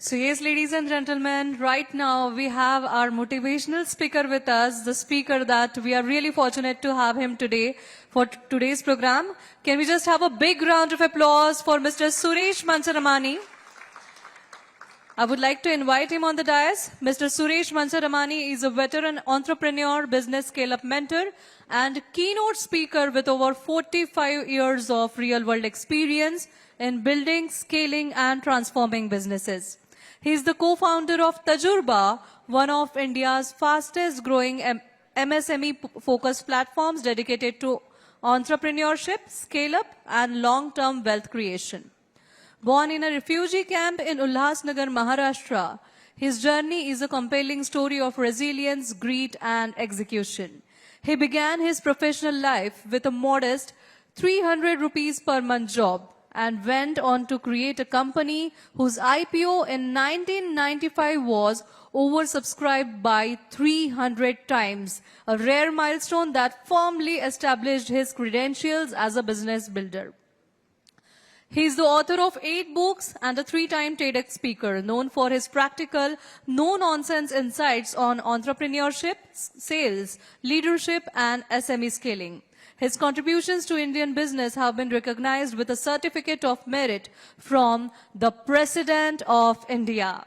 So yes, ladies and gentlemen, right now we have our motivational speaker with us, the speaker that we are really fortunate to have him today for today's program. Can we just have a big round of applause for Mr. Suresh Mansaramani? I would like to invite him on the dais. Mr. Suresh Mansaramani is a veteran entrepreneur, business scale-up mentor, and keynote speaker with over 45 years of real-world experience in building, scaling, and transforming businesses. He is the co-founder of Tajurba, one of India's fastest-growing MSME-focused platforms dedicated to entrepreneurship, scale-up, and long-term wealth creation. Born in a refugee camp in Ulhasnagar, Maharashtra, his journey is a compelling story of resilience, grit, and execution. He began his professional life with a modest 300 rupees per month job and went on to create a company whose IPO in 1995 was oversubscribed by 300 times, a rare milestone that firmly established his credentials as a business builder. He is the author of 8 books and a 3-time TEDx speaker, known for his practical, no-nonsense insights on entrepreneurship, sales, leadership, and SME scaling. His contributions to Indian business have been recognized with a certificate of merit from the President of India.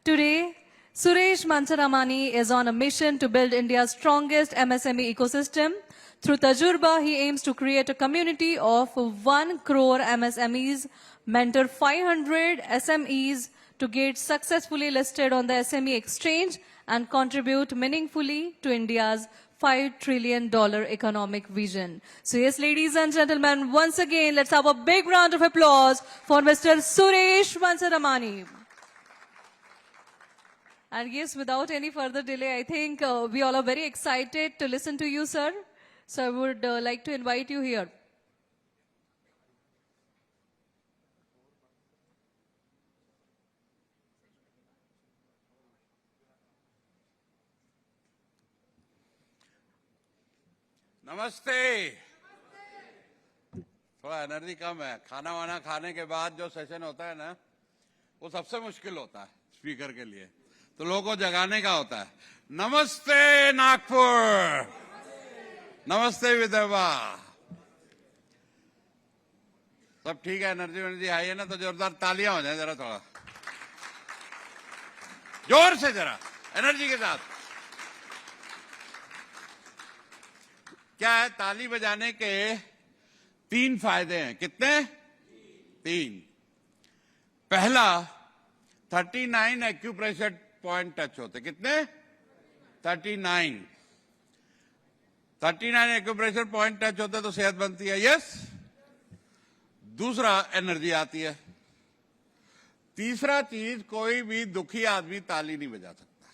Today, Suresh Mansaramani is on a mission to build India's strongest MSME ecosystem. Through Tajurba, he aims to create a community of 1 crore MSMEs, mentor 500 SMEs to get successfully listed on the SME exchange and contribute meaningfully to India's $5 trillion economic vision. So yes, ladies and gentlemen, once again, let's have a big round of applause for Mr. Suresh Mansaramani. And yes, without any further delay, I think we all are very excited to listen to you, sir. So I would like to invite you here. नमस्ते। थोड़ा energy कम है। खाना वाना खाने के बाद जो session होता है ना, वो सबसे मुश्किल होता है स्पीकर के लिए, तो लोगों को जगाने का होता है। नमस्ते नागपुर, नमस्ते विदर्भा। सब ठीक है? एनर्जी आई है ना? तो जोरदार तालियां हो जाए जरा, थोड़ा जोर से, जरा एनर्जी के साथ। क्या है? ताली बजाने के 3 फायदे हैं। कितने? 3। पहला, 39 एक्यूप्रेशर पॉइंट टच होते। कितने? 39 एक्यूप्रेशर पॉइंट टच होते तो सेहत बनती है। यस। दूसरा, एनर्जी आती है। तीसरा चीज, कोई भी दुखी आदमी ताली नहीं बजा सकता।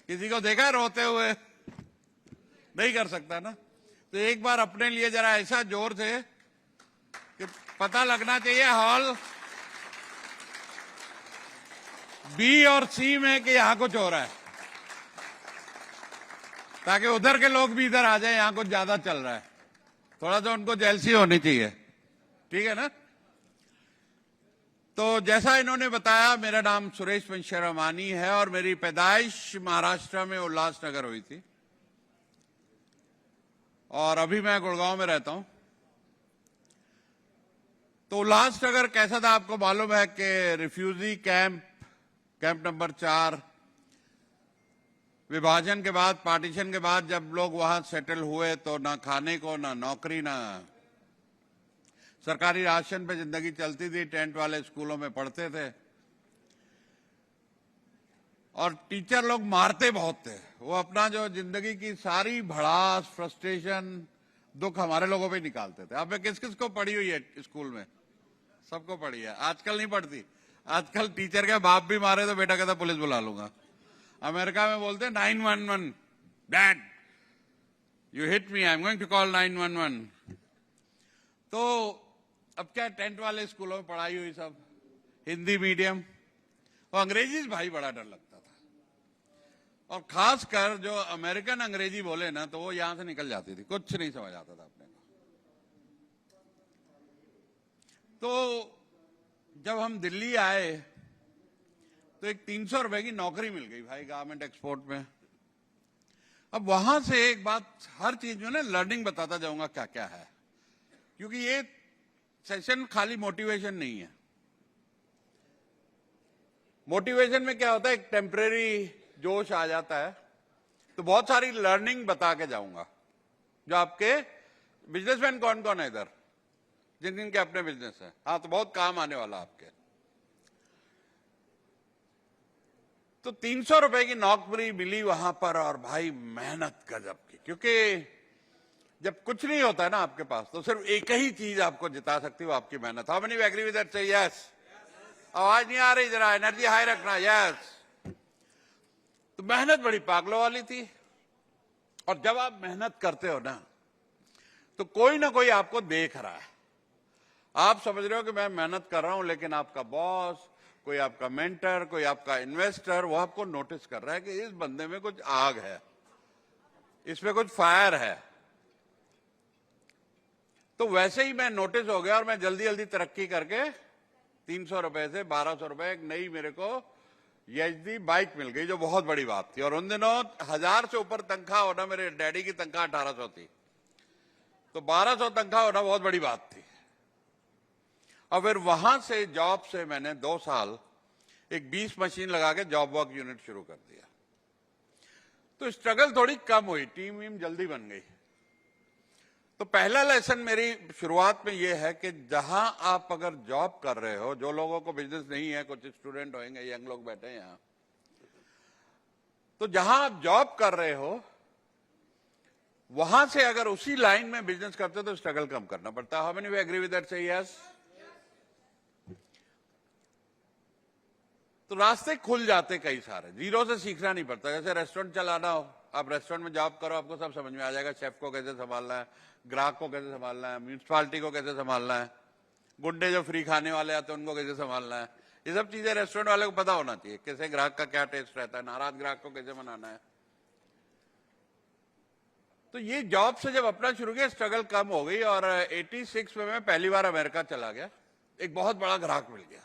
किसी को देखा रोते हुए? नहीं कर सकता ना। तो एक बार अपने लिए जरा ऐसा जोर से कि पता लगना चाहिए हॉल बी और सी में कि यहां कुछ हो रहा है, ताकि उधर के लोग भी इधर आ जाए, यहां कुछ ज्यादा चल रहा है। थोड़ा सा उनको जेलसी होनी चाहिए। ठीक है ना? तो जैसा इन्होंने बताया, मेरा नाम सुरेश मंसारामानी है और मेरी पैदाइश महाराष्ट्र में उल्लासनगर हुई थी और अभी मैं गुड़गांव में रहता हूं। तो उल्लासनगर कैसा था आपको मालूम है कि रिफ्यूजी कैंप नंबर 4, विभाजन के बाद, पार्टीशन के बाद जब लोग वहां सेटल हुए तो ना खाने को, ना नौकरी, ना सरकारी राशन पे जिंदगी चलती थी। टेंट वाले स्कूलों में पढ़ते थे और टीचर लोग मारते बहुत थे। वो अपना जो जिंदगी की सारी भड़ास, फ्रस्ट्रेशन, दुख हमारे लोगों पे निकालते थे। अब किस किस को पढ़ी हुई है स्कूल में? सबको पढ़ी है। आजकल नहीं पढ़ती। आजकल टीचर के बाप भी मारे तो बेटा कहता पुलिस बुला लूंगा। अमेरिका में बोलते 911, dad you hit me, I am going to call 911। तो अब क्या, टेंट वाले स्कूलों में पढ़ाई हुई, सब हिंदी मीडियम, और अंग्रेजी भाई बड़ा डर लगता था। और खासकर जो अमेरिकन अंग्रेजी बोले ना, तो वो यहां से निकल जाती थी, कुछ नहीं समझ आता था अपने को। तो जब हम दिल्ली आए तो एक 300 रुपए की नौकरी मिल गई भाई गारमेंट एक्सपोर्ट में। अब वहां से एक बात, हर चीज में ना लर्निंग बताता जाऊंगा क्या क्या है, क्योंकि ये सेशन खाली मोटिवेशन नहीं है। मोटिवेशन में क्या होता है, एक टेम्परेरी जोश आ जाता है, तो बहुत सारी लर्निंग बता के जाऊंगा जो आपके बिजनेसमैन कौन कौन है इधर, जिन जिन के अपने बिजनेस है, हाँ, तो बहुत काम आने वाला आपके। तो 300 रुपए की नौकरी मिली वहां पर, और भाई मेहनत गजब की, क्योंकि जब कुछ नहीं होता है ना आपके पास, तो सिर्फ एक ही चीज आपको जिता सकती है, वो आपकी मेहनत। How many agree with that, say yes. आवाज नहीं आ रही, जरा एनर्जी हाई रखना, यस। तो मेहनत बड़ी पागलों वाली थी, और जब आप मेहनत करते हो ना, तो कोई ना कोई आपको देख रहा है। आप समझ रहे हो कि मैं मेहनत कर रहा हूं, लेकिन आपका बॉस, कोई आपका मेंटर, कोई आपका इन्वेस्टर, वो आपको नोटिस कर रहा है कि इस बंदे में कुछ आग है, इसमें कुछ फायर है। तो वैसे ही मैं नोटिस हो गया, और मैं जल्दी जल्दी तरक्की करके 300 रुपए से 1200 रुपए एक नई मेरे को एचडी बाइक मिल गई, जो बहुत बड़ी बात थी। और उन दिनों 1000 से ऊपर तनख्वाह होना, मेरे डैडी की तनख्वाह 1800 थी, तो 1200 तनख्वाह होना बहुत बड़ी बात थी। और फिर वहां से जॉब से मैंने 2 साल एक 20 मशीन लगा के जॉब वर्क यूनिट शुरू कर दिया। तो स्ट्रगल थोड़ी कम हुई, टीम वीम जल्दी बन गई। तो पहला लेसन मेरी शुरुआत में यह है कि जहां आप अगर जॉब कर रहे हो, जो लोगों को बिजनेस नहीं है, कुछ स्टूडेंट होंगे, यंग लोग बैठे हैं यहां, तो जहां आप जॉब कर रहे हो, वहां से अगर उसी लाइन में बिजनेस करते हो तो स्ट्रगल कम करना पड़ता है। How many we agree with that, say yes. तो रास्ते खुल जाते कई सारे, जीरो से सीखना नहीं पड़ता। जैसे रेस्टोरेंट चलाना हो, आप रेस्टोरेंट में जॉब करो, आपको सब समझ में आ जाएगा, शेफ को कैसे संभालना है, ग्राहक को कैसे संभालना है, म्यूनिसिपालिटी को कैसे संभालना है, गुंडे जो फ्री खाने वाले आते हैं उनको कैसे संभालना है। ये सब चीजें रेस्टोरेंट वाले को पता होना चाहिए, कैसे ग्राहक का क्या टेस्ट रहता है, नाराज ग्राहक को कैसे मनाना है। तो ये जॉब से जब अपना शुरू किया, स्ट्रगल कम हो गई, और 86 में मैं पहली बार अमेरिका चला गया, एक बहुत बड़ा ग्राहक मिल गया।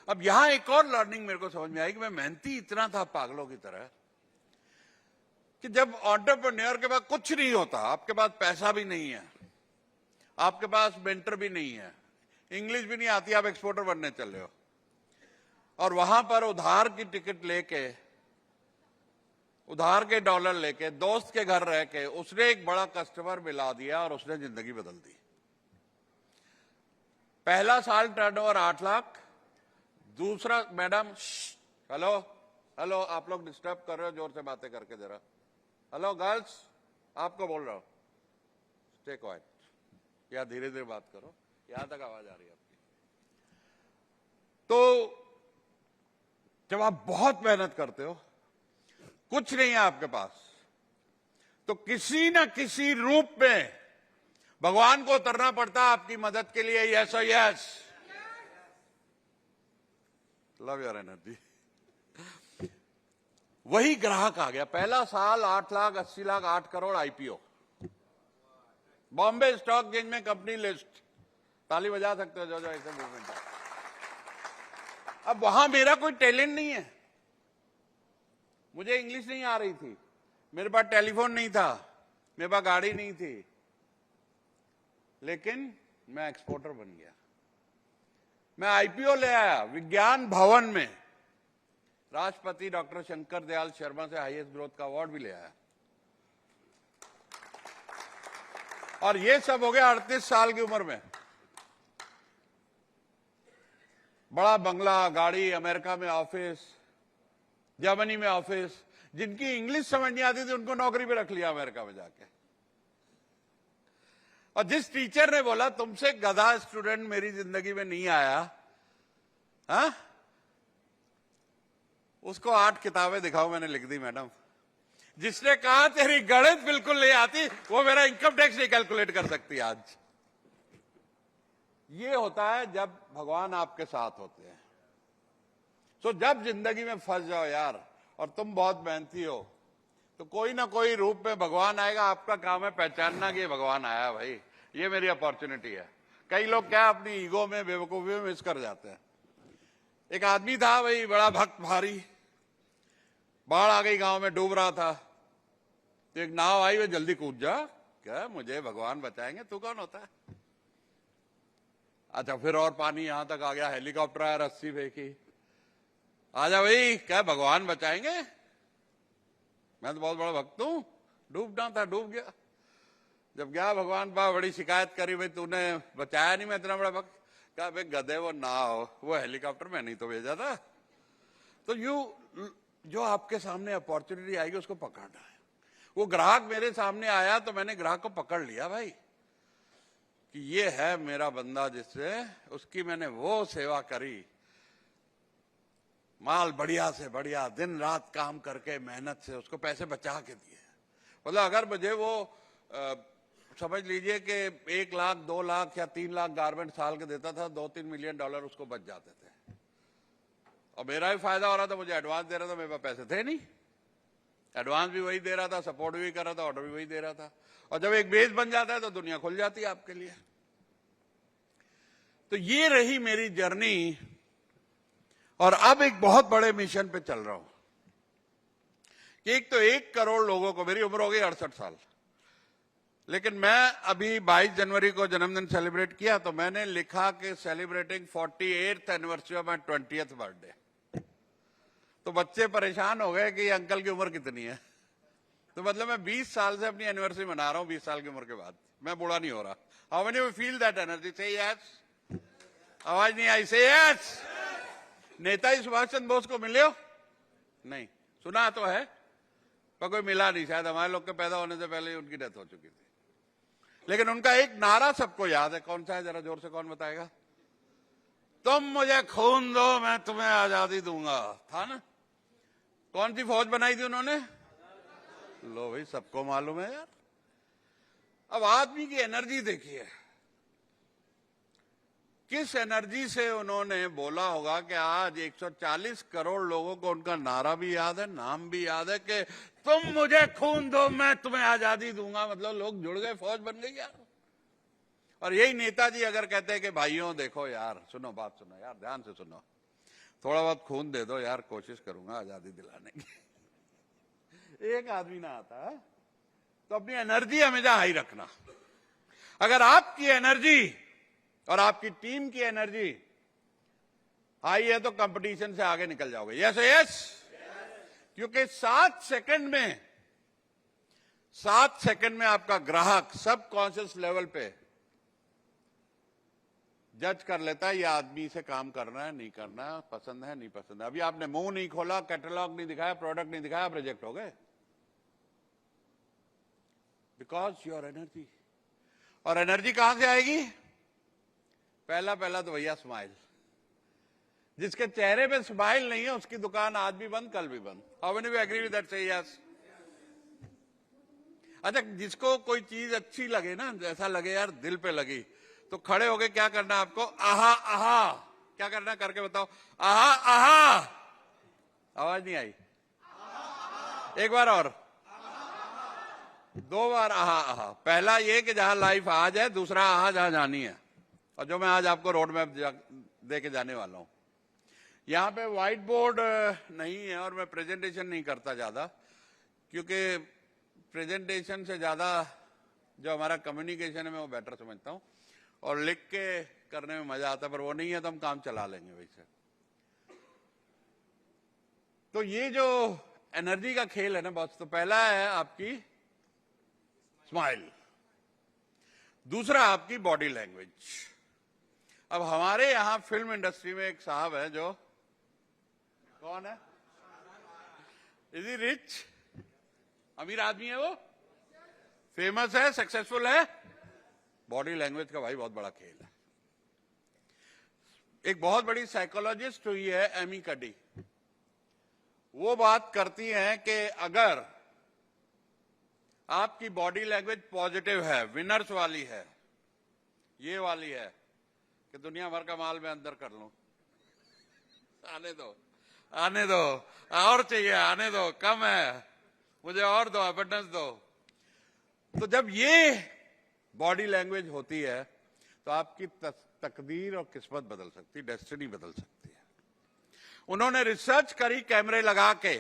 अब यहां एक और लर्निंग मेरे को समझ में आई कि मैं मेहनती इतना था पागलों की तरह, कि जब एंटरप्रेन्योर के पास कुछ नहीं होता, आपके पास पैसा भी नहीं है, आपके पास मेंटर भी नहीं है, इंग्लिश भी नहीं आती, आप एक्सपोर्टर बनने चले हो, और वहां पर उधार की टिकट लेके, उधार के डॉलर लेके, दोस्त के घर रह के, उसने एक बड़ा कस्टमर मिला दिया, और उसने जिंदगी बदल दी। पहला साल टर्नओवर 8 लाख, दूसरा, मैडम हेलो हेलो, आप लोग डिस्टर्ब कर रहे हो, जोर से बातें करके जरा। हेलो गर्ल्स, आपको बोल रहा हूं, स्टे क्वाइट, या धीरे धीरे बात करो, यहां तक आवाज आ रही है आपकी। तो जब आप बहुत मेहनत करते हो, कुछ नहीं है आपके पास, तो किसी न किसी रूप में भगवान को उतरना पड़ता है आपकी मदद के लिए। यस और यस, लव योर एनर्जी। वही ग्राहक आ गया, पहला साल 8 lakh, 80 lakh, 8 crore IPO, Bombay stock exchange में कंपनी लिस्ट। ताली बजा सकते हो जो जो ऐसे मूवमेंट है। अब वहां मेरा कोई टैलेंट नहीं है, मुझे इंग्लिश नहीं आ रही थी, मेरे पास टेलीफोन नहीं था, मेरे पास गाड़ी नहीं थी, लेकिन मैं एक्सपोर्टर बन गया। मैं आईपीओ ले आया विज्ञान भवन में, राष्ट्रपति डॉक्टर शंकर दयाल शर्मा से हाईएस्ट ग्रोथ का अवार्ड भी ले आया। और ये सब हो गया 38 साल की उम्र में। बड़ा बंगला, गाड़ी, अमेरिका में ऑफिस, जर्मनी में ऑफिस। जिनकी इंग्लिश समझ नहीं आती थी उनको नौकरी पे रख लिया अमेरिका में जाके। और जिस टीचर ने बोला तुमसे गधा स्टूडेंट मेरी जिंदगी में नहीं आया, हा? उसको 8 किताबें दिखाओ, मैंने लिख दी मैडम। जिसने कहा तेरी गणित बिल्कुल नहीं आती, वो मेरा इनकम टैक्स नहीं कैलकुलेट कर सकती आज। ये होता है जब भगवान आपके साथ होते हैं। तो जब जिंदगी में फंस जाओ यार, और तुम बहुत मेहनती हो, तो कोई ना कोई रूप में भगवान आएगा। आपका काम है पहचानना कि भगवान आया, भाई ये मेरी अपॉर्चुनिटी है। कई लोग क्या अपनी ईगो में, बेवकूफी में मिस कर जाते हैं। एक आदमी था भाई, बड़ा भक्त भारी, बाढ़ आ गई, गांव में डूब रहा था, तो एक नाव आई, वे जल्दी कूद जा, क्या मुझे भगवान बचाएंगे, तू कौन होता है। अच्छा, फिर और पानी यहां तक आ गया, हेलीकॉप्टर आया, रस्सी फेंकी, आजा भाई, क्या भगवान बचाएंगे, मैं तो बहुत बड़ा भक्त हूं, डूबना था डूब गया। जब गया भगवान पा, बड़ी शिकायत करी, भाई तूने बचाया नहीं, मैं इतना बड़ा भक्त। कहा भाई गधे, वो नाव, वो हेलीकॉप्टर मैं नहीं तो भेजा था। तो जो आपके सामने अपॉर्चुनिटी आएगी उसको पकड़ना है। वो ग्राहक मेरे सामने आया तो मैंने ग्राहक को पकड़ लिया भाई, कि ये है मेरा बंदा, जिससे उसकी मैंने वो सेवा करी, माल बढ़िया से बढ़िया, दिन रात काम करके मेहनत से उसको पैसे बचा के दिए। मतलब अगर मुझे वो समझ लीजिए कि 1 लाख 2 लाख या 3 लाख गारमेंट साल के देता था, $2-3 मिलियन उसको बच जाते थे, और मेरा भी फायदा हो रहा था, मुझे एडवांस दे रहा था, मेरे पास पैसे थे नहीं, एडवांस भी वही दे रहा था, सपोर्ट भी कर रहा था, ऑर्डर भी वही दे रहा था। और जब एक बेस बन जाता है तो दुनिया खुल जाती है आपके लिए। तो ये रही मेरी जर्नी, और अब एक बहुत बड़े मिशन पे चल रहा हूं कि एक तो 1 करोड़ लोगों को, मेरी उम्र हो गई 68 साल, लेकिन मैं अभी 22 जनवरी को जन्मदिन सेलिब्रेट किया, तो मैंने लिखा कि celebrating 48th anniversary of my 20th birthday. तो बच्चे परेशान हो गए कि अंकल की उम्र कितनी है। तो मतलब मैं 20 साल से अपनी एनिवर्सरी मना रहा हूं, 20 साल की उम्र के बाद मैं बूढ़ा नहीं हो रहा। How many feel that energy, से यस, आवाज नहीं आई, से यस। नेताजी सुभाष चंद्र बोस को मिले हो? नहीं, सुना तो है पर कोई मिला नहीं, शायद हमारे लोग के पैदा होने से पहले ही उनकी डेथ हो चुकी थी। लेकिन उनका एक नारा सबको याद है, कौन सा है, जरा जोर से कौन बताएगा? तुम मुझे खून दो, मैं तुम्हें आजादी दूंगा, था ना? कौन सी फौज बनाई थी उन्होंने? लो भाई, सबको मालूम है यार। अब आदमी की एनर्जी देखिए, किस एनर्जी से उन्होंने बोला होगा कि आज 140 करोड़ लोगों को उनका नारा भी याद है, नाम भी याद है कि तुम मुझे खून दो, मैं तुम्हें आजादी दूंगा। मतलब लोग जुड़ गए, फौज बन गई यार। और यही नेताजी अगर कहते हैं कि भाइयों देखो यार, सुनो, बात सुनो यार, ध्यान से सुनो, थोड़ा बहुत खून दे दो यार, कोशिश करूंगा आजादी दिलाने की। एक आदमी ना आता है, तो अपनी एनर्जी हमेशा हाई रखना। अगर आपकी एनर्जी और आपकी टीम की एनर्जी हाई है तो कंपटीशन से आगे निकल जाओगे। यस यस, क्योंकि 7 सेकंड में आपका ग्राहक सब कॉन्शियस लेवल पे जज कर लेता है, ये आदमी से काम करना है नहीं करना, पसंद है नहीं पसंद है। अभी आपने मुंह नहीं खोला, कैटलॉग नहीं दिखाया, प्रोडक्ट नहीं दिखाया, आप रिजेक्ट हो गए, बिकॉज योर एनर्जी। और एनर्जी कहां से आएगी? पहला तो भैया स्माइल। जिसके चेहरे पे स्माइल नहीं है उसकी दुकान आज भी बंद, कल भी बंद। How many we agree with that, say yes. अच्छा, जिसको कोई चीज अच्छी लगे ना, ऐसा लगे यार दिल पे लगी, तो खड़े होके क्या करना आपको? आहा आहा, क्या करना करके बताओ, आहा आहा। आवाज नहीं आई, एक बार और, 2 बार आहा आहा। पहला ये कि जहां लाइफ आज है, दूसरा आहा जहां जानी है, और जो मैं आज आपको रोड मैप दे के जाने वाला हूं। यहां पे व्हाइट बोर्ड नहीं है और मैं प्रेजेंटेशन नहीं करता ज्यादा, क्योंकि प्रेजेंटेशन से ज्यादा जो हमारा कम्युनिकेशन है मैं वो बेटर समझता हूं, और लिख के करने में मजा आता है, पर वो नहीं है तो हम काम चला लेंगे वैसे। तो ये जो एनर्जी का खेल है ना बॉस, तो पहला है आपकी स्माइल, दूसरा आपकी बॉडी लैंग्वेज। अब हमारे यहां फिल्म इंडस्ट्री में एक साहब है, जो कौन है? Is he rich? अमीर आदमी है वो, फेमस है, सक्सेसफुल है। बॉडी लैंग्वेज का भाई बहुत बड़ा खेल है। एक बहुत बड़ी साइकोलॉजिस्ट हुई है एमी कडी, वो बात करती हैं कि अगर आपकी बॉडी लैंग्वेज पॉजिटिव है, विनर्स वाली है, ये वाली है कि दुनिया भर का माल मैं अंदर कर लूं, आने दो आने दो, और चाहिए आने दो, कम है मुझे और दो, अबंडेंस दो। तो जब ये बॉडी लैंग्वेज होती है तो आपकी तकदीर और किस्मत बदल सकती है, डेस्टिनी बदल सकती है। उन्होंने रिसर्च करी कैमरे लगा के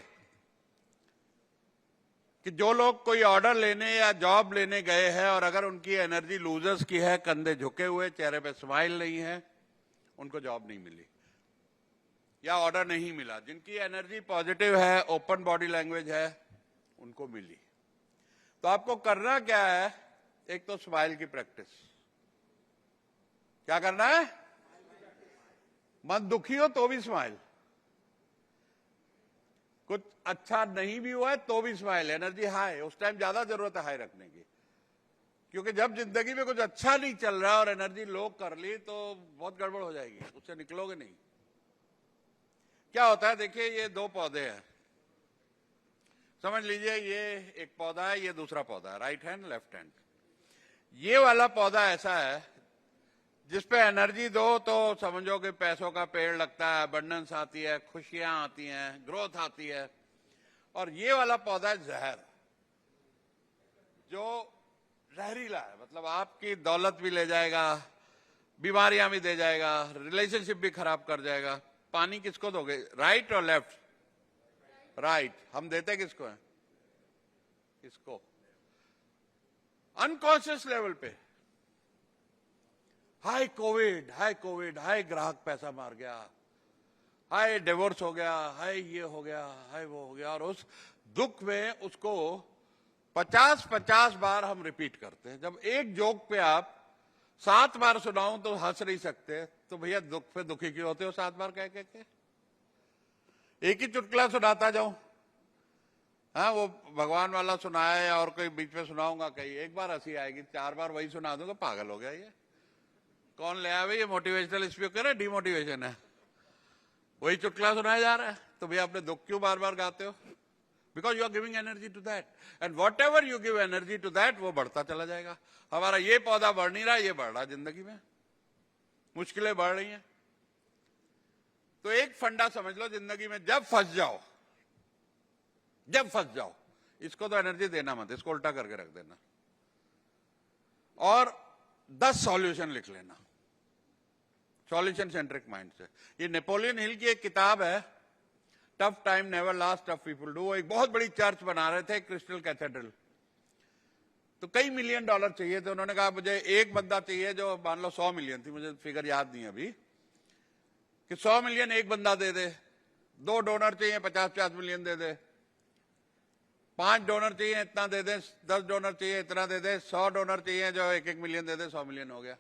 कि जो लोग कोई ऑर्डर लेने या जॉब लेने गए हैं और अगर उनकी एनर्जी लूजर्स की है, कंधे झुके हुए, चेहरे पे स्माइल नहीं है, उनको जॉब नहीं मिली या ऑर्डर नहीं मिला। जिनकी एनर्जी पॉजिटिव है, ओपन बॉडी लैंग्वेज है, उनको मिली। तो आपको करना क्या है? एक तो स्माइल की प्रैक्टिस। क्या करना है? मन दुखी हो तो भी स्माइल, कुछ अच्छा नहीं भी हुआ है तो भी स्माइल। एनर्जी हाई, उस टाइम ज्यादा जरूरत है हाई रखने की, क्योंकि जब जिंदगी में कुछ अच्छा नहीं चल रहा और एनर्जी लो कर ली तो बहुत गड़बड़ हो जाएगी, उससे निकलोगे नहीं। क्या होता है, देखिए ये दो पौधे हैं, समझ लीजिए ये एक पौधा है, ये दूसरा पौधा है, राइट हैंड लेफ्ट हैंड। ये वाला पौधा ऐसा है जिसपे एनर्जी दो तो समझो कि पैसों का पेड़ लगता है, अबंडेंस आती है, खुशियां आती हैं, ग्रोथ आती है। और ये वाला पौधा है जहर, जो जहरीला है, मतलब आपकी दौलत भी ले जाएगा, बीमारियां भी दे जाएगा, रिलेशनशिप भी खराब कर जाएगा। पानी किसको दोगे, राइट और लेफ्ट? राइट। हम देते किसको हैं? किसको? अनकॉन्शियस लेवल पे हाई कोविड, हाई ग्राहक पैसा मार गया, हाई डिवोर्स हो गया, हाई ये हो गया, हाई वो हो गया, और उस दुख में उसको 50-50 बार हम रिपीट करते हैं। जब एक जोक पे आप 7 बार सुनाऊं तो हंस नहीं सकते, तो भैया दुख पे दुखी क्यों होते हो 7 बार कह के? एक ही चुटकुला सुनाता जाऊं? हाँ, वो भगवान वाला सुनाए और कोई बीच में सुनाऊंगा कहीं, एक बार हंसी आएगी, 4 बार वही सुना दूंगा, पागल हो गया ये। कौन ले आया भाई, ये मोटिवेशनल स्पीकर है, डिमोटिवेशन है? वही चुटकुला सुनाया जा रहा है, तो भैया अपने दुख क्यों बार बार गाते हो? Because you are giving energy to that, and whatever you give energy to that, वो बढ़ता चला जाएगा। हमारा ये पौधा बढ़ नहीं रहा, ये बढ़ रहा, जिंदगी में मुश्किलें बढ़ रही हैं। तो एक फंडा समझ लो जिंदगी में, जब फंस जाओ, इसको तो एनर्जी देना मत, इसको उल्टा करके रख देना और 10 सॉल्यूशन लिख लेना, सॉल्यूशन सेंट्रिक माइंड से। ये नेपोलियन हिल की एक किताब है, tough time never last, tough people do. वो एक बहुत बड़ी चर्च बना रहे थे, क्रिस्टल कैथेड्रल, तो कई $1 मिलियन चाहिए थे। उन्होंने कहा मुझे एक बंदा चाहिए, जो मान लो 100 मिलियन थी, मुझे फिगर याद नहीं अभी, कि 100 मिलियन एक बंदा दे दे, 2 डोनर चाहिए 50-50 मिलियन दे दे, 5 डोनर चाहिए इतना दे दे, 10 डोनर चाहिए इतना दे दे, 100 डोनर चाहिए जो 1-1 मिलियन दे दे, 100 मिलियन हो गया।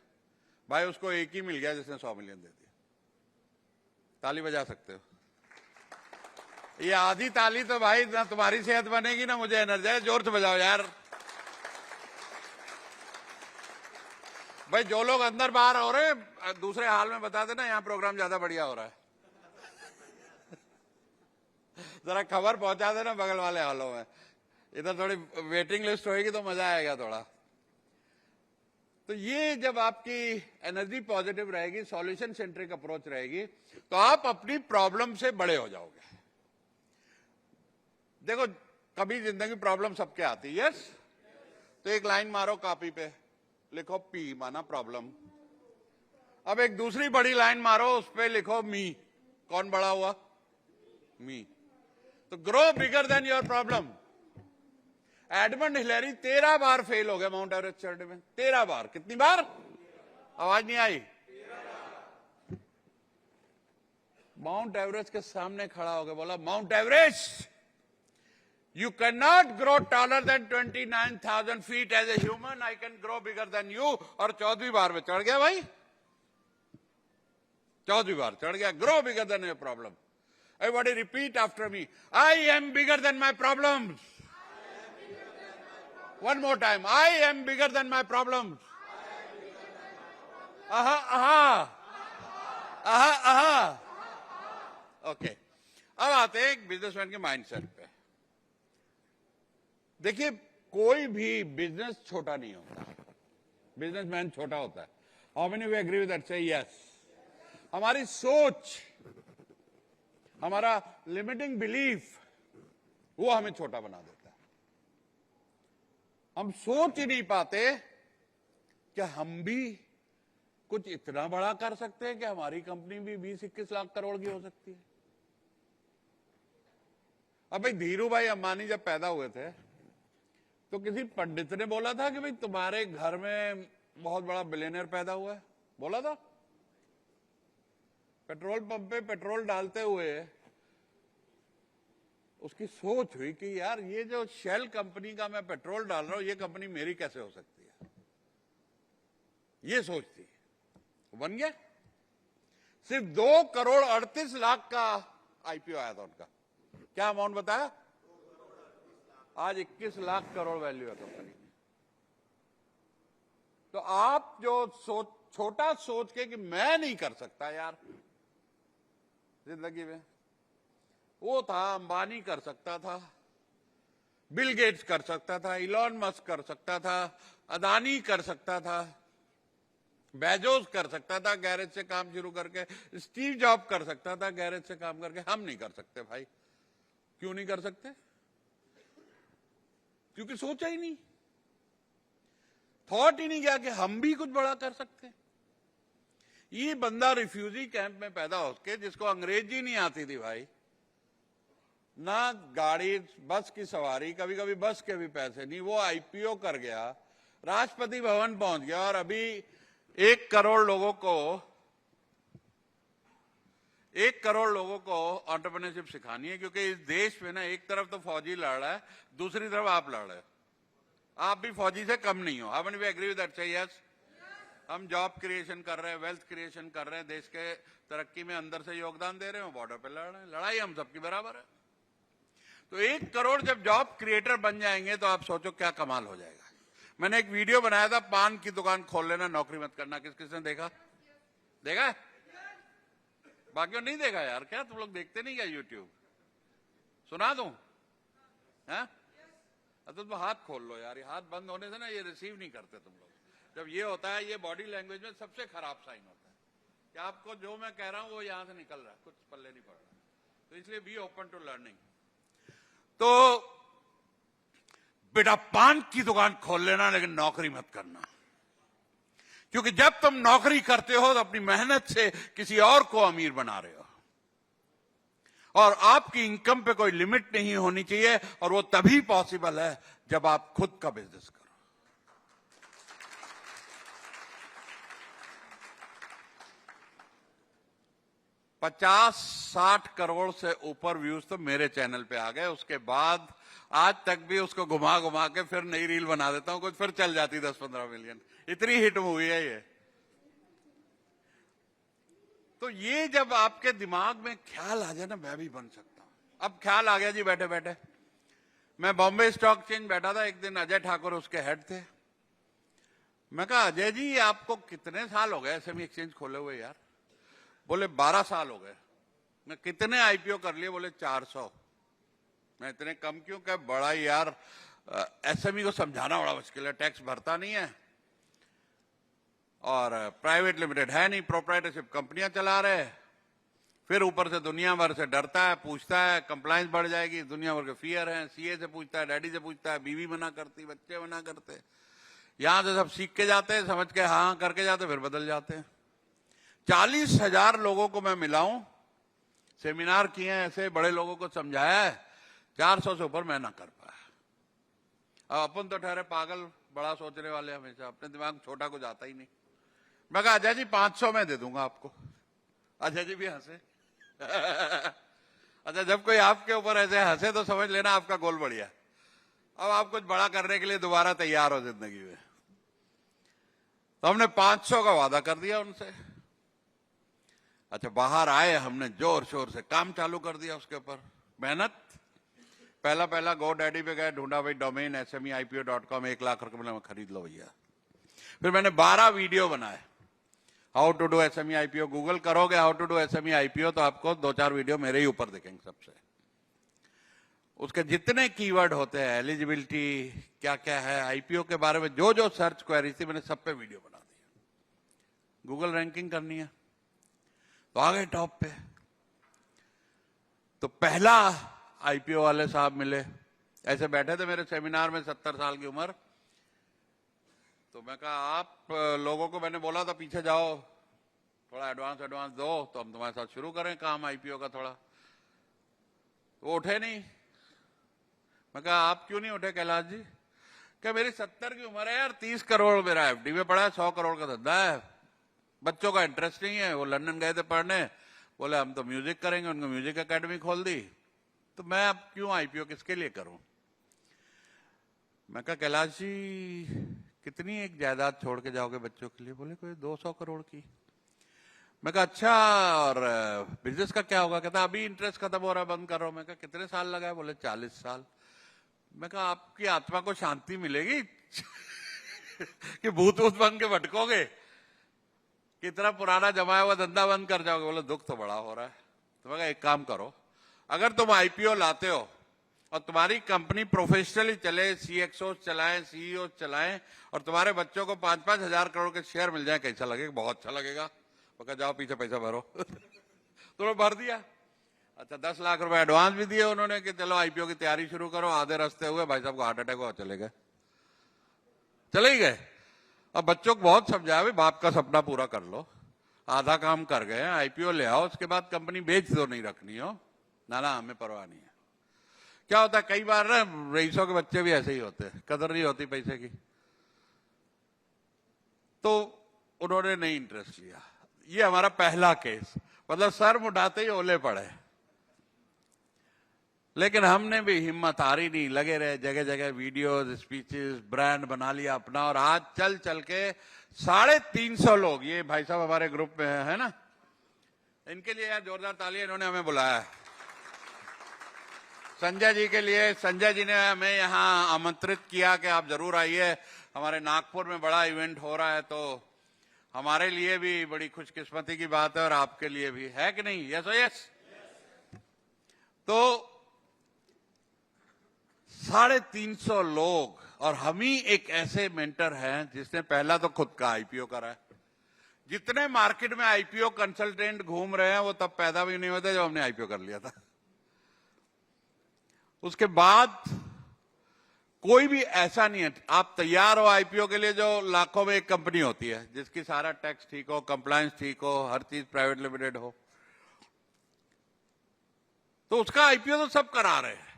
भाई उसको एक ही मिल गया जिसने 100 मिलियन दे दिया। ताली बजा सकते हो। ये आधी ताली तो भाई ना तुम्हारी सेहत बनेगी ना मुझे एनर्जी, जोर से बजाओ यार। भाई जो लोग अंदर बाहर हो रहे हैं दूसरे हाल में बता देना, यहाँ प्रोग्राम ज्यादा बढ़िया हो रहा है। जरा खबर पहुंचा देना बगल वाले हालों में, इधर थोड़ी वेटिंग लिस्ट होगी तो मजा आएगा थोड़ा। तो ये जब आपकी एनर्जी पॉजिटिव रहेगी, सॉल्यूशन सेंट्रिक अप्रोच रहेगी, तो आप अपनी प्रॉब्लम से बड़े हो जाओगे। देखो कभी जिंदगी प्रॉब्लम सबके आती है, यस? तो एक लाइन मारो कॉपी पे, लिखो पी माना प्रॉब्लम। अब एक दूसरी बड़ी लाइन मारो, उस पे लिखो मी। कौन बड़ा हुआ? मी। तो grow bigger than your problem. Edmund Hillary 13 bar fail हो गया माउंट एवरेस्ट चढ़ने में, 13 बार। कितनी बार? आवाज नहीं आई। माउंट एवरेस्ट के सामने खड़ा हो गया, बोला mount Everest, you cannot grow taller than 29,000 feet as a human, I can grow bigger than you। और 14वीं बार में चढ़ गया भाई, 14वीं बार चढ़ गया। grow bigger than your problem। everybody repeat after me, I am bigger than my problems। one more time, I am bigger than my problems। Okay, अब आते हैं एक बिजनेसमैन के माइंडसेट पे। देखिए कोई भी बिजनेस छोटा नहीं होता, बिजनेसमैन छोटा होता है। How many we agree with that? Say yes. हमारी सोच, हमारा लिमिटिंग बिलीफ, वो हमें छोटा बना देता है। हम सोच ही नहीं पाते कि हम भी कुछ इतना बड़ा कर सकते हैं कि हमारी कंपनी भी 20-21 लाख करोड़ की हो सकती है। अब भाई धीरू भाई अंबानी जब पैदा हुए थे तो किसी पंडित ने बोला था कि भाई तुम्हारे घर में बहुत बड़ा बिलियनर पैदा हुआ है? बोला था? पेट्रोल पंप पे पेट्रोल डालते हुए उसकी सोच हुई कि यार ये जो शेल कंपनी का मैं पेट्रोल डाल रहा हूं, ये कंपनी मेरी कैसे हो सकती है, ये सोच थी। बन गया। सिर्फ 2 करोड़ 38 लाख का आईपीओ आया था उनका। क्या अमाउंट बताया? आज 21 लाख करोड़ वैल्यू है कंपनी की। तो आप जो छोटा सोच के कि मैं नहीं कर सकता यार जिंदगी में, वो था अंबानी कर सकता था, बिल गेट्स कर सकता था, इलॉन मस्क कर सकता था, अदानी कर सकता था, बेजोस कर सकता था गैरेज से काम शुरू करके, स्टीव जॉब कर सकता था गैरेज से काम करके। हम नहीं कर सकते भाई। क्यों नहीं कर सकते? क्योंकि सोचा ही नहीं, थॉट ही नहीं गया कि हम भी कुछ बड़ा कर सकते हैं। ये बंदा रिफ्यूजी कैंप में पैदा होके, जिसको अंग्रेजी नहीं आती थी भाई, ना गाड़ी बस की सवारी, कभी कभी बस के भी पैसे नहीं, वो आईपीओ कर गया, राष्ट्रपति भवन पहुंच गया और अभी 1 करोड़ लोगों को एंटरप्रेन्योरशिप सिखानी है। क्योंकि इस देश में ना एक तरफ तो फौजी लड़ रहा है, दूसरी तरफ आप लड़ रहे हो। आप भी फौजी से कम नहीं हो। How we agree with that? Say yes. हम जॉब क्रिएशन कर रहे हैं, वेल्थ क्रिएशन कर रहे हैं, देश के तरक्की में अंदर से योगदान दे रहे हो, बॉर्डर पे लड़ रहे हैं। लड़ाई हम सबकी बराबर है। तो 1 करोड़ जब जॉब क्रिएटर बन जाएंगे तो आप सोचो क्या कमाल हो जाएगा। मैंने एक वीडियो बनाया था, पान की दुकान खोल लेना, नौकरी मत करना। किस किसने देखा? देखा? बाकियों नहीं देखा यार? क्या तुम लोग देखते नहीं क्या यूट्यूब? सुना दूं? हैं? तो हाथ खोल लो यार। ये हाथ बंद होने से ना ये रिसीव नहीं करते तुम लोग। जब ये होता है, ये बॉडी लैंग्वेज में सबसे खराब साइन होता है कि आपको जो मैं कह रहा हूं वो यहां से निकल रहा है, कुछ पल्ले नहीं पड़ रहा। तो इसलिए बी ओपन टू लर्निंग। तो बेटा पान की दुकान खोल लेना, लेकिन नौकरी मत करना। क्योंकि जब तुम नौकरी करते हो तो अपनी मेहनत से किसी और को अमीर बना रहे हो, और आपकी इनकम पे कोई लिमिट नहीं होनी चाहिए। और वो तभी पॉसिबल है जब आप खुद का बिजनेस करो। पचास 60 करोड़ से ऊपर व्यूज तो मेरे चैनल पे आ गए। उसके बाद आज तक भी उसको घुमा घुमा के फिर नई रील बना देता हूं, कुछ फिर चल जाती 10-15 मिलियन। इतनी हिट मूवी है ये। तो ये जब आपके दिमाग में ख्याल आ जाए ना, मैं भी बन सकता हूं। अब ख्याल आ गया जी बैठे बैठे। मैं बॉम्बे स्टॉक एक्सचेंज बैठा था एक दिन, अजय ठाकुर उसके हेड थे। मैं कहा अजय जी आपको कितने साल हो गए एसएमई एक्सचेंज खोले हुए यार? बोले 12 साल हो गए। मैं कितने आईपीओ कर लिए? बोले 400। मैं इतने कम क्यों? क्या बड़ा यार, एसएमई को समझाना बड़ा मुश्किल है, टैक्स भरता नहीं है और प्राइवेट लिमिटेड है नहीं, प्रोप्राइटरशिप कंपनियां चला रहे, फिर ऊपर से दुनिया भर से डरता है, पूछता है, कंप्लायंस बढ़ जाएगी, दुनिया भर के फियर है, सीए से पूछता है, डैडी से पूछता है, बीवी मना करती, बच्चे मना करते। यहां से सब सीख के जाते हैं, समझ के हाँ करके जाते, फिर बदल जाते हैं। 40,000 लोगों को मैं मिला हूं, सेमिनार किए हैं, ऐसे बड़े लोगों को समझाया है, 400 से ऊपर मैं ना कर पाया। अब अपन तो ठहरे पागल, बड़ा सोचने वाले, हमेशा अपने दिमाग छोटा कुछ आता ही नहीं। मैं कहा अजय जी 500 में दे दूंगा आपको। अजय जी भी हंसे। अच्छा, जब कोई आपके ऊपर ऐसे हंसे तो समझ लेना आपका गोल बढ़िया। अब आप कुछ बड़ा करने के लिए दोबारा तैयार हो जिंदगी में। तो हमने 500 का वादा कर दिया उनसे। अच्छा, बाहर आए, हमने जोर शोर से काम चालू कर दिया उसके ऊपर, मेहनत। पहला गो डैडी पे गए, ढूंढा भाई डोमेन SMEIPO.com, 1 लाख रुपए में खरीद लो भैया। फिर मैंने 12 वीडियो बनाए, how to do SME IPO। Google करोगे how to do SME IPO तो आपको 2-4 वीडियो मेरे ही ऊपर दिखेंगे सबसे। उसके जितने कीवर्ड होते हैं, एलिजिबिलिटी क्या क्या है, आईपीओ के बारे में जो जो सर्च क्वेरी थी, मैंने सब पे वीडियो बना दिया। गूगल रैंकिंग करनी है तो आ गए टॉप पे। तो पहला आईपीओ वाले साहब मिले, ऐसे बैठे थे मेरे सेमिनार में, 70 साल की उम्र। तो मैं कहा आप लोगों को मैंने बोला था पीछे जाओ, थोड़ा एडवांस दो तो हम तुम्हारे साथ शुरू करें काम आईपीओ का थोड़ा। वो उठे नहीं, मैं कहा आप क्यों नहीं उठे कैलाश जी? क्या मेरी 70 की उम्र है यार, 30 करोड़ मेरा एफडी में पड़ा है, 100 करोड़ का धंधा है, बच्चों का इंटरेस्ट नहीं है, वो लंदन गए थे पढ़ने, बोले हम तो म्यूजिक करेंगे, उनको म्यूजिक एकेडमी खोल दी, तो मैं अब क्यों आईपीओ किसके लिए करूं? मैं कहा कैलाश जी कितनी एक जायदाद छोड़ के जाओगे बच्चों के लिए? बोले कोई 200 करोड़ की। मैं कहा अच्छा, और बिजनेस का क्या होगा? कहता अभी इंटरेस्ट खत्म हो रहा है, बंद कर रहा हूं। मैं कहा कितने साल लगा है? बोले 40 साल। मैं कहा आपकी आत्मा को शांति मिलेगी कि भूत भूत बन के भटकोगे, कितना पुराना जमाया हुआ धंधा बंद कर जाओगे? बोले दुख तो बड़ा हो रहा है। तो मैं कहा एक काम करो, अगर तुम आईपीओ लाते हो और तुम्हारी कंपनी प्रोफेशनली चले, सीएक्सओ चलाएं, सीईओ चलाएं, और तुम्हारे बच्चों को 5-5 हजार करोड़ के शेयर मिल जाए, कैसा लगेगा? बहुत अच्छा लगेगा। मैं कहा जाओ पीछे पैसा भरो तो भर दिया। अच्छा 10 लाख रुपए एडवांस भी दिए उन्होंने कि चलो आईपीओ की तैयारी शुरू करो। आधे रास्ते हुए भाई साहब को हार्ट अटैक हुआ, चले ही गए। अब बच्चों को बहुत समझाया, भाई बाप का सपना पूरा कर लो, आधा काम कर गए, आईपीओ ले आओ, उसके बाद कंपनी बेच दो, नहीं रखनी हो ना, हमें परवाह नहीं है। क्या होता है कई बार ना, रईसों के बच्चे भी ऐसे ही होते हैं, कदर नहीं होती पैसे की, तो उन्होंने नहीं इंटरेस्ट लिया। ये हमारा पहला केस, मतलब सर मुड़ाते ही ओले पड़े, लेकिन हमने भी हिम्मत हारी नहीं, लगे रहे, जगह जगह वीडियोस, स्पीचेस, ब्रांड बना लिया अपना, और आज चल चल के 350 लोग, ये भाई साहब हमारे ग्रुप में है ना, इनके लिए यार जोरदार तालियां, इन्होंने हमें बुलाया है। संजय जी के लिए, संजय जी ने हमें यहां आमंत्रित किया कि आप जरूर आइए, हमारे नागपुर में बड़ा इवेंट हो रहा है, तो हमारे लिए भी बड़ी खुशकिस्मती की बात है और आपके लिए भी है कि नहीं? Yes yes. तो 350 लोग, और हम ही एक ऐसे मेंटर हैं जिसने पहला तो खुद का आईपीओ करा है। जितने मार्केट में आईपीओ कंसल्टेंट घूम रहे हैं वो तब पैदा भी नहीं होते जब हमने आईपीओ कर लिया था। उसके बाद कोई भी ऐसा नहीं है, आप तैयार हो आईपीओ के लिए, जो लाखों में एक कंपनी होती है जिसकी सारा टैक्स ठीक हो, कंप्लायंस ठीक हो, हर चीज प्राइवेट लिमिटेड हो, तो उसका आईपीओ तो सब करा रहे हैं,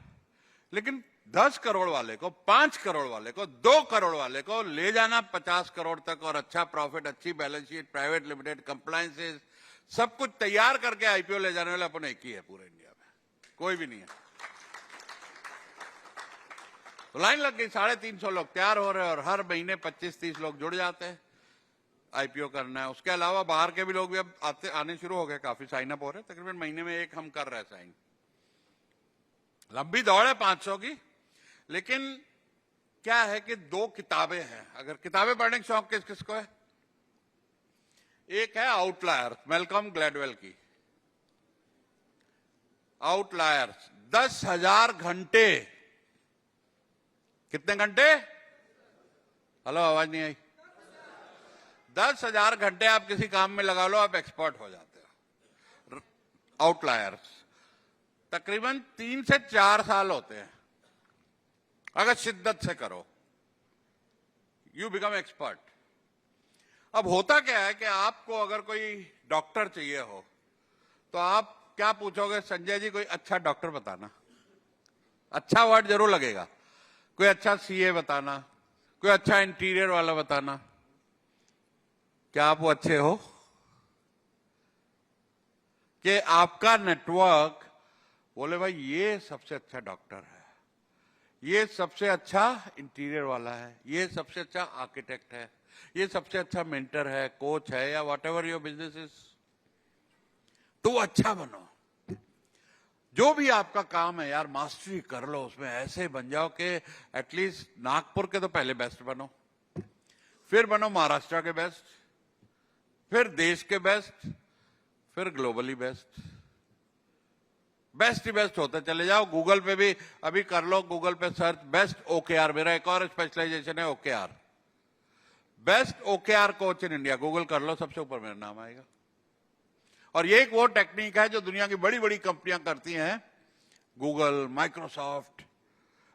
लेकिन 10 करोड़ वाले को, 5 करोड़ वाले को, 2 करोड़ वाले को ले जाना 50 करोड़ तक, और अच्छा प्रॉफिट, अच्छी balance sheet, private limited, compliances, सब कुछ तैयार करके आईपीओ ले जाने वाले अपन एक ही है पूरे इंडिया में, कोई भी नहीं है। तो लाइन लग गई, 350 लोग तैयार हो रहे हैं, और हर महीने 25-30 लोग जुड़ जाते हैं, आईपीओ करना है। उसके अलावा बाहर के भी लोग भी अब आने शुरू हो गए, काफी साइन अप हो रहे हैं, तकरीबन महीने में एक हम कर रहे हैं साइन। लंबी दौड़ है 500 की, लेकिन क्या है कि 2 किताबें हैं, अगर किताबें पढ़ने का शौक किस किस को है? एक है आउटलायर, मैल्कम ग्लैडवेल की आउटलायर्स, 10,000 घंटे। कितने घंटे? हेलो, आवाज नहीं आई। 10,000 घंटे आप किसी काम में लगा लो, आप एक्सपर्ट हो जाते हो। आउटलायर्स तकरीबन 3 से 4 साल होते हैं, अगर शिद्दत से करो, यू बिकम एक्सपर्ट। अब होता क्या है कि आपको अगर कोई डॉक्टर चाहिए हो तो आप क्या पूछोगे? संजय जी कोई अच्छा डॉक्टर बताना, अच्छा वर्ड जरूर लगेगा, कोई अच्छा सीए बताना, कोई अच्छा इंटीरियर वाला बताना। क्या आप वो अच्छे हो कि आपका नेटवर्क बोले भाई ये सबसे अच्छा डॉक्टर है, ये सबसे अच्छा इंटीरियर वाला है, ये सबसे अच्छा आर्किटेक्ट है, ये सबसे अच्छा मेंटर है, कोच है, या what ever your business is, तो अच्छा बनो। जो भी आपका काम है यार, मास्टरी कर लो उसमें, ऐसे बन जाओ कि एटलीस्ट नागपुर के तो पहले बेस्ट बनो, फिर बनो महाराष्ट्र के बेस्ट, फिर देश के बेस्ट, फिर ग्लोबली बेस्ट। बेस्ट ही बेस्ट होते चले जाओ। गूगल पे भी अभी कर लो, गूगल पे सर्च बेस्ट ओकेआर, मेरा एक और स्पेशलाइजेशन है OKR, best OKR coach in India, Google कर लो, सबसे ऊपर मेरा नाम आएगा। और ये एक वो टेक्निक है जो दुनिया की बड़ी बड़ी कंपनियां करती हैं, Google, Microsoft,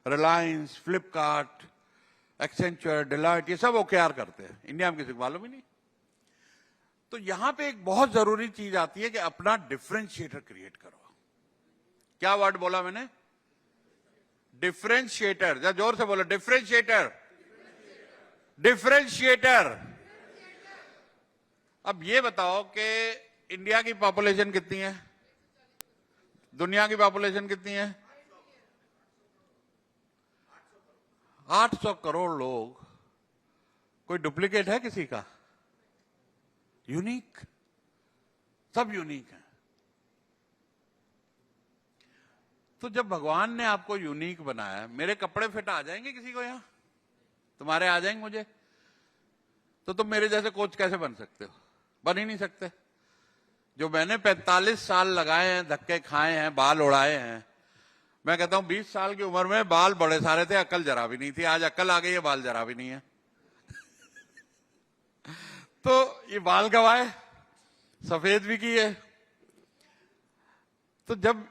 Reliance, Flipkart, Accenture, Deloitte, ये सब ओकेआर करते हैं, इंडिया में किसी को मालूम ही नहीं। तो यहां पे एक बहुत जरूरी चीज आती है कि अपना डिफरेंशिएटर क्रिएट करो। क्या वर्ड बोला मैंने? डिफरेंशिएटर, जरा जोर से बोलो, डिफरेंशिएटर, डिफरेंशिएटर। अब ये बताओ कि इंडिया की पॉपुलेशन कितनी है, दुनिया की पॉपुलेशन कितनी है? 800 करोड़ लोग। कोई डुप्लीकेट है किसी का? यूनिक, सब यूनिक है। तो जब भगवान ने आपको यूनिक बनाया, मेरे कपड़े फिट आ जाएंगे किसी को? यहां तुम्हारे आ जाएंगे मुझे? तो तुम मेरे जैसे कोच कैसे बन सकते हो? बन ही नहीं सकते। जो मैंने 45 साल लगाए हैं, धक्के खाए हैं, बाल उड़ाए हैं, मैं कहता हूं 20 साल की उम्र में बाल बड़े सारे थे, अकल जरा भी नहीं थी। आज अकल आ गई है, बाल जरा भी नहीं है। तो ये बाल गवाए, सफेद भी किए। तो जब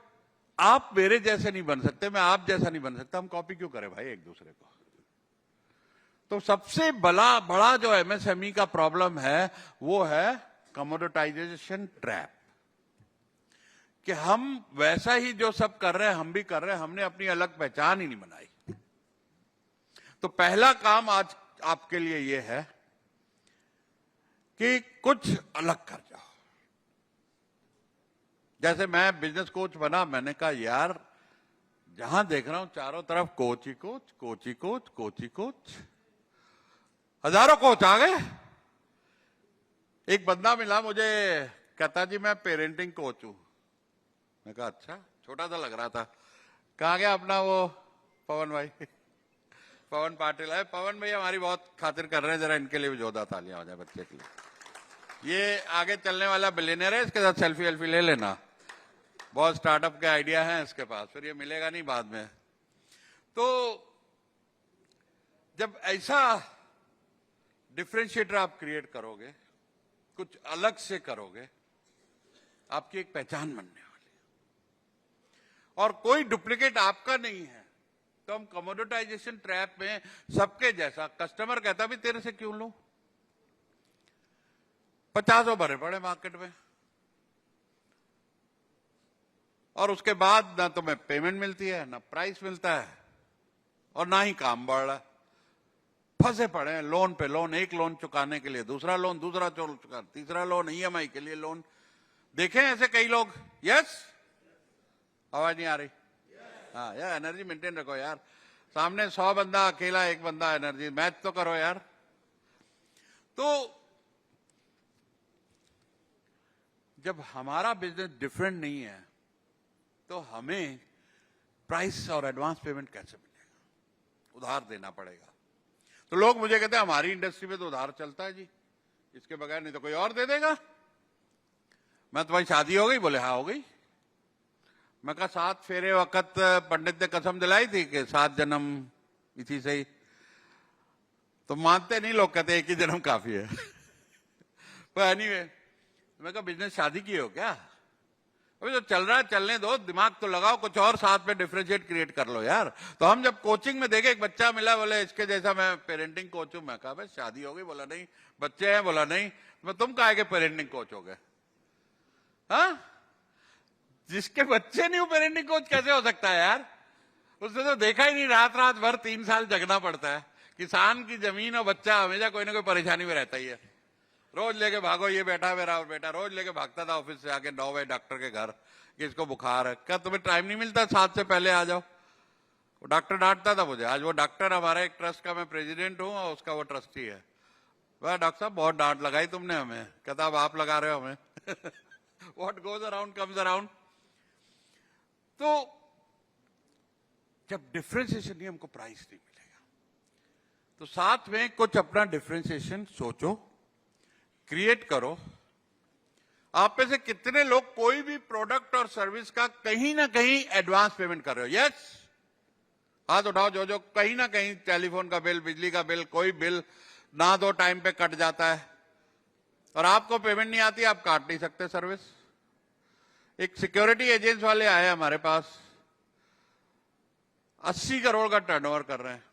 आप मेरे जैसे नहीं बन सकते, मैं आप जैसा नहीं बन सकता, हम कॉपी क्यों करें भाई एक दूसरे को? तो सबसे बड़ा जो एमएसएमई का प्रॉब्लम है वो है कमोडिटाइजेशन ट्रैप, कि हम वैसा ही जो सब कर रहे हैं हम भी कर रहे हैं, हमने अपनी अलग पहचान ही नहीं बनाई। तो पहला काम आज आपके लिए ये है कि कुछ अलग कर जाओ। जैसे मैं बिजनेस कोच बना, मैंने कहा यार जहां देख रहा हूं चारों तरफ कोच ही कोच, कोच ही कोच, कोच ही कोच, हजारों कोच आ गए। एक बंदा मिला मुझे, कहता जी मैं पेरेंटिंग कोच हूं। मैं कहा अच्छा, छोटा सा लग रहा था। कहाँ गया अपना वो पवन भाई, पवन पाटिल है। पवन भाई हमारी बहुत खातिर कर रहे हैं, जरा इनके लिए भी जोरदार तालियां हो जाए बच्चे के लिए। ये आगे चलने वाला बिलियनर है, इसके साथ सेल्फी वेल्फी ले लेना। बहुत स्टार्टअप के आइडिया हैं इसके पास, फिर ये मिलेगा नहीं बाद में। तो जब ऐसा डिफरेंशिएटर आप क्रिएट करोगे, कुछ अलग से करोगे, आपकी एक पहचान बनने वाली है और कोई डुप्लीकेट आपका नहीं है। तो हम कमोडिटाइजेशन ट्रैप में सबके जैसा, कस्टमर कहता भी तेरे से क्यों लूं, 50 भरे पड़े मार्केट में, और उसके बाद ना तुम्हें पेमेंट मिलती है, ना प्राइस मिलता है, और ना ही काम बढ़ रहा है। फंसे पड़े हैं लोन पे लोन, एक लोन चुकाने के लिए दूसरा लोन, दूसरा चुका, तीसरा लोन, ईएमआई के लिए लोन। देखें ऐसे कई लोग? यस, आवाज नहीं आ रही? हाँ यार, एनर्जी मेंटेन रखो यार। सामने 100 बंदा, अकेला एक बंदा, एनर्जी मैच तो करो यार। तो जब हमारा बिजनेस डिफरेंट नहीं है तो हमें प्राइस और एडवांस पेमेंट कैसे मिलेगा? उधार देना पड़ेगा। तो लोग मुझे कहते हैं हमारी इंडस्ट्री में तो उधार चलता है जी, इसके बगैर नहीं तो कोई और दे देगा। मैं तुम्हारी शादी हो गई? बोले हाँ हो गई। मैं कहा 7 फेरे वक्त पंडित ने कसम दिलाई थी कि 7 जन्म इसी से ही। तो मानते नहीं लोग, कहते एक ही जन्म काफी है। पर एनीवे, मैं कहा बिजनेस शादी की हो क्या? अभी तो चल रहा है, चलने दो, दिमाग तो लगाओ, कुछ और साथ में डिफरेंशिएट क्रिएट कर लो यार। तो हम जब कोचिंग में देखे, एक बच्चा मिला, बोले इसके जैसा मैं पेरेंटिंग कोच हूं। मैं कहा भाई शादी हो गई? बोला नहीं। बच्चे हैं? बोला नहीं। मैं तुम काहे के पेरेंटिंग कोच हो गए? हाँ, जिसके बच्चे नहीं हो पेरेंटिंग कोच कैसे हो सकता है यार? उसने तो देखा ही नहीं, रात रात भर 3 साल जगना पड़ता है। किसान की जमीन और बच्चा हमेशा कोई ना कोई परेशानी में रहता ही है। रोज लेके भागो, ये बैठा मेरा बेटा रोज लेके भागता था ऑफिस से आके 9 बजे डॉक्टर के घर कि इसको बुखार है। क्या तुम्हें टाइम नहीं मिलता 7 से पहले आ जाओ? वो डॉक्टर डांटता था मुझे। आज वो डॉक्टर हमारे एक ट्रस्ट का मैं प्रेसिडेंट हूं और उसका वो ट्रस्टी है। वह डॉक्टर साहब बहुत डांट लगाई तुमने हमें। कहता अब आप लगा रहे हो हमें। What goes around comes around. तो जब डिफरेंशिएशन नहीं, हमको प्राइस नहीं मिलेगा। तो साथ में कुछ अपना डिफरेंशिएशन सोचो, क्रिएट करो। आप में से कितने लोग कोई भी प्रोडक्ट और सर्विस का कहीं ना कहीं एडवांस पेमेंट कर रहे हो? यस, हाथ उठाओ जो जो कहीं ना कहीं टेलीफोन का बिल, बिजली का बिल, कोई बिल ना दो टाइम पे कट जाता है और आपको पेमेंट नहीं आती, आप काट नहीं सकते सर्विस। एक सिक्योरिटी एजेंट्स वाले आए हमारे पास, 80 करोड़ का टर्नओवर कर रहे हैं।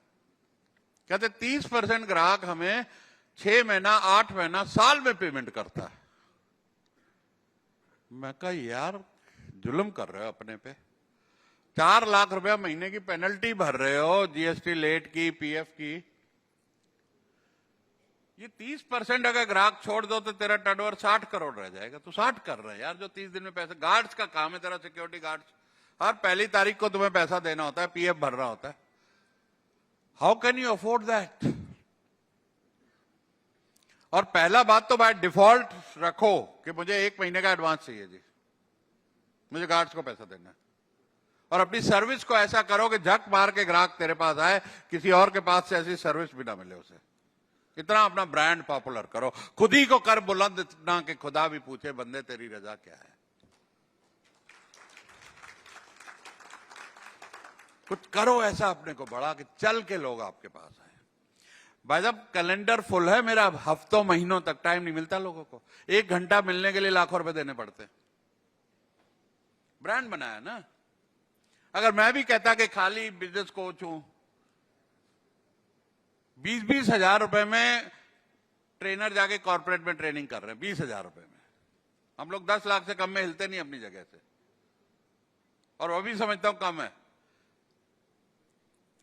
कहते 30% ग्राहक हमें 6 महीना, 8 महीना, साल में पेमेंट करता है। मैं कहा यार जुल्म कर रहे हो अपने पे। 4 लाख रुपया महीने की पेनल्टी भर रहे हो, जीएसटी लेट की, पीएफ की। ये 30% अगर ग्राहक छोड़ दो तो तेरा टर्नओवर 60 करोड़ रह जाएगा। तो 60 कर रहे हैं यार, जो 30 दिन में पैसे। गार्ड्स का काम है तेरा, सिक्योरिटी गार्ड्स, हर पहली तारीख को तुम्हें पैसा देना होता है, पीएफ भरना होता है। How can you afford that? और पहला बात तो बाय डिफॉल्ट रखो कि मुझे 1 महीने का एडवांस चाहिए जी, मुझे गार्ड्स को पैसा देना है। और अपनी सर्विस को ऐसा करो कि झक मार के ग्राहक तेरे पास आए, किसी और के पास से ऐसी सर्विस भी ना मिले उसे। इतना अपना ब्रांड पॉपुलर करो, खुद ही को कर बुलंद इतना कि खुदा भी पूछे बंदे तेरी रजा क्या है। कुछ करो ऐसा अपने को बड़ा कि चल के लोग आपके पास आए। भाई साहब कैलेंडर फुल है मेरा, हफ्तों महीनों तक टाइम नहीं मिलता लोगों को। 1 घंटा मिलने के लिए लाखों रुपए देने पड़ते हैं। ब्रांड बनाया ना। अगर मैं भी कहता कि खाली बिजनेस कोच हूं, 20-20 हजार रुपए में ट्रेनर जाके कॉर्पोरेट में ट्रेनिंग कर रहे हैं, 20 हजार रुपए में। हम लोग 10 लाख से कम में हिलते नहीं अपनी जगह से, और वो भी समझता हूं कम है।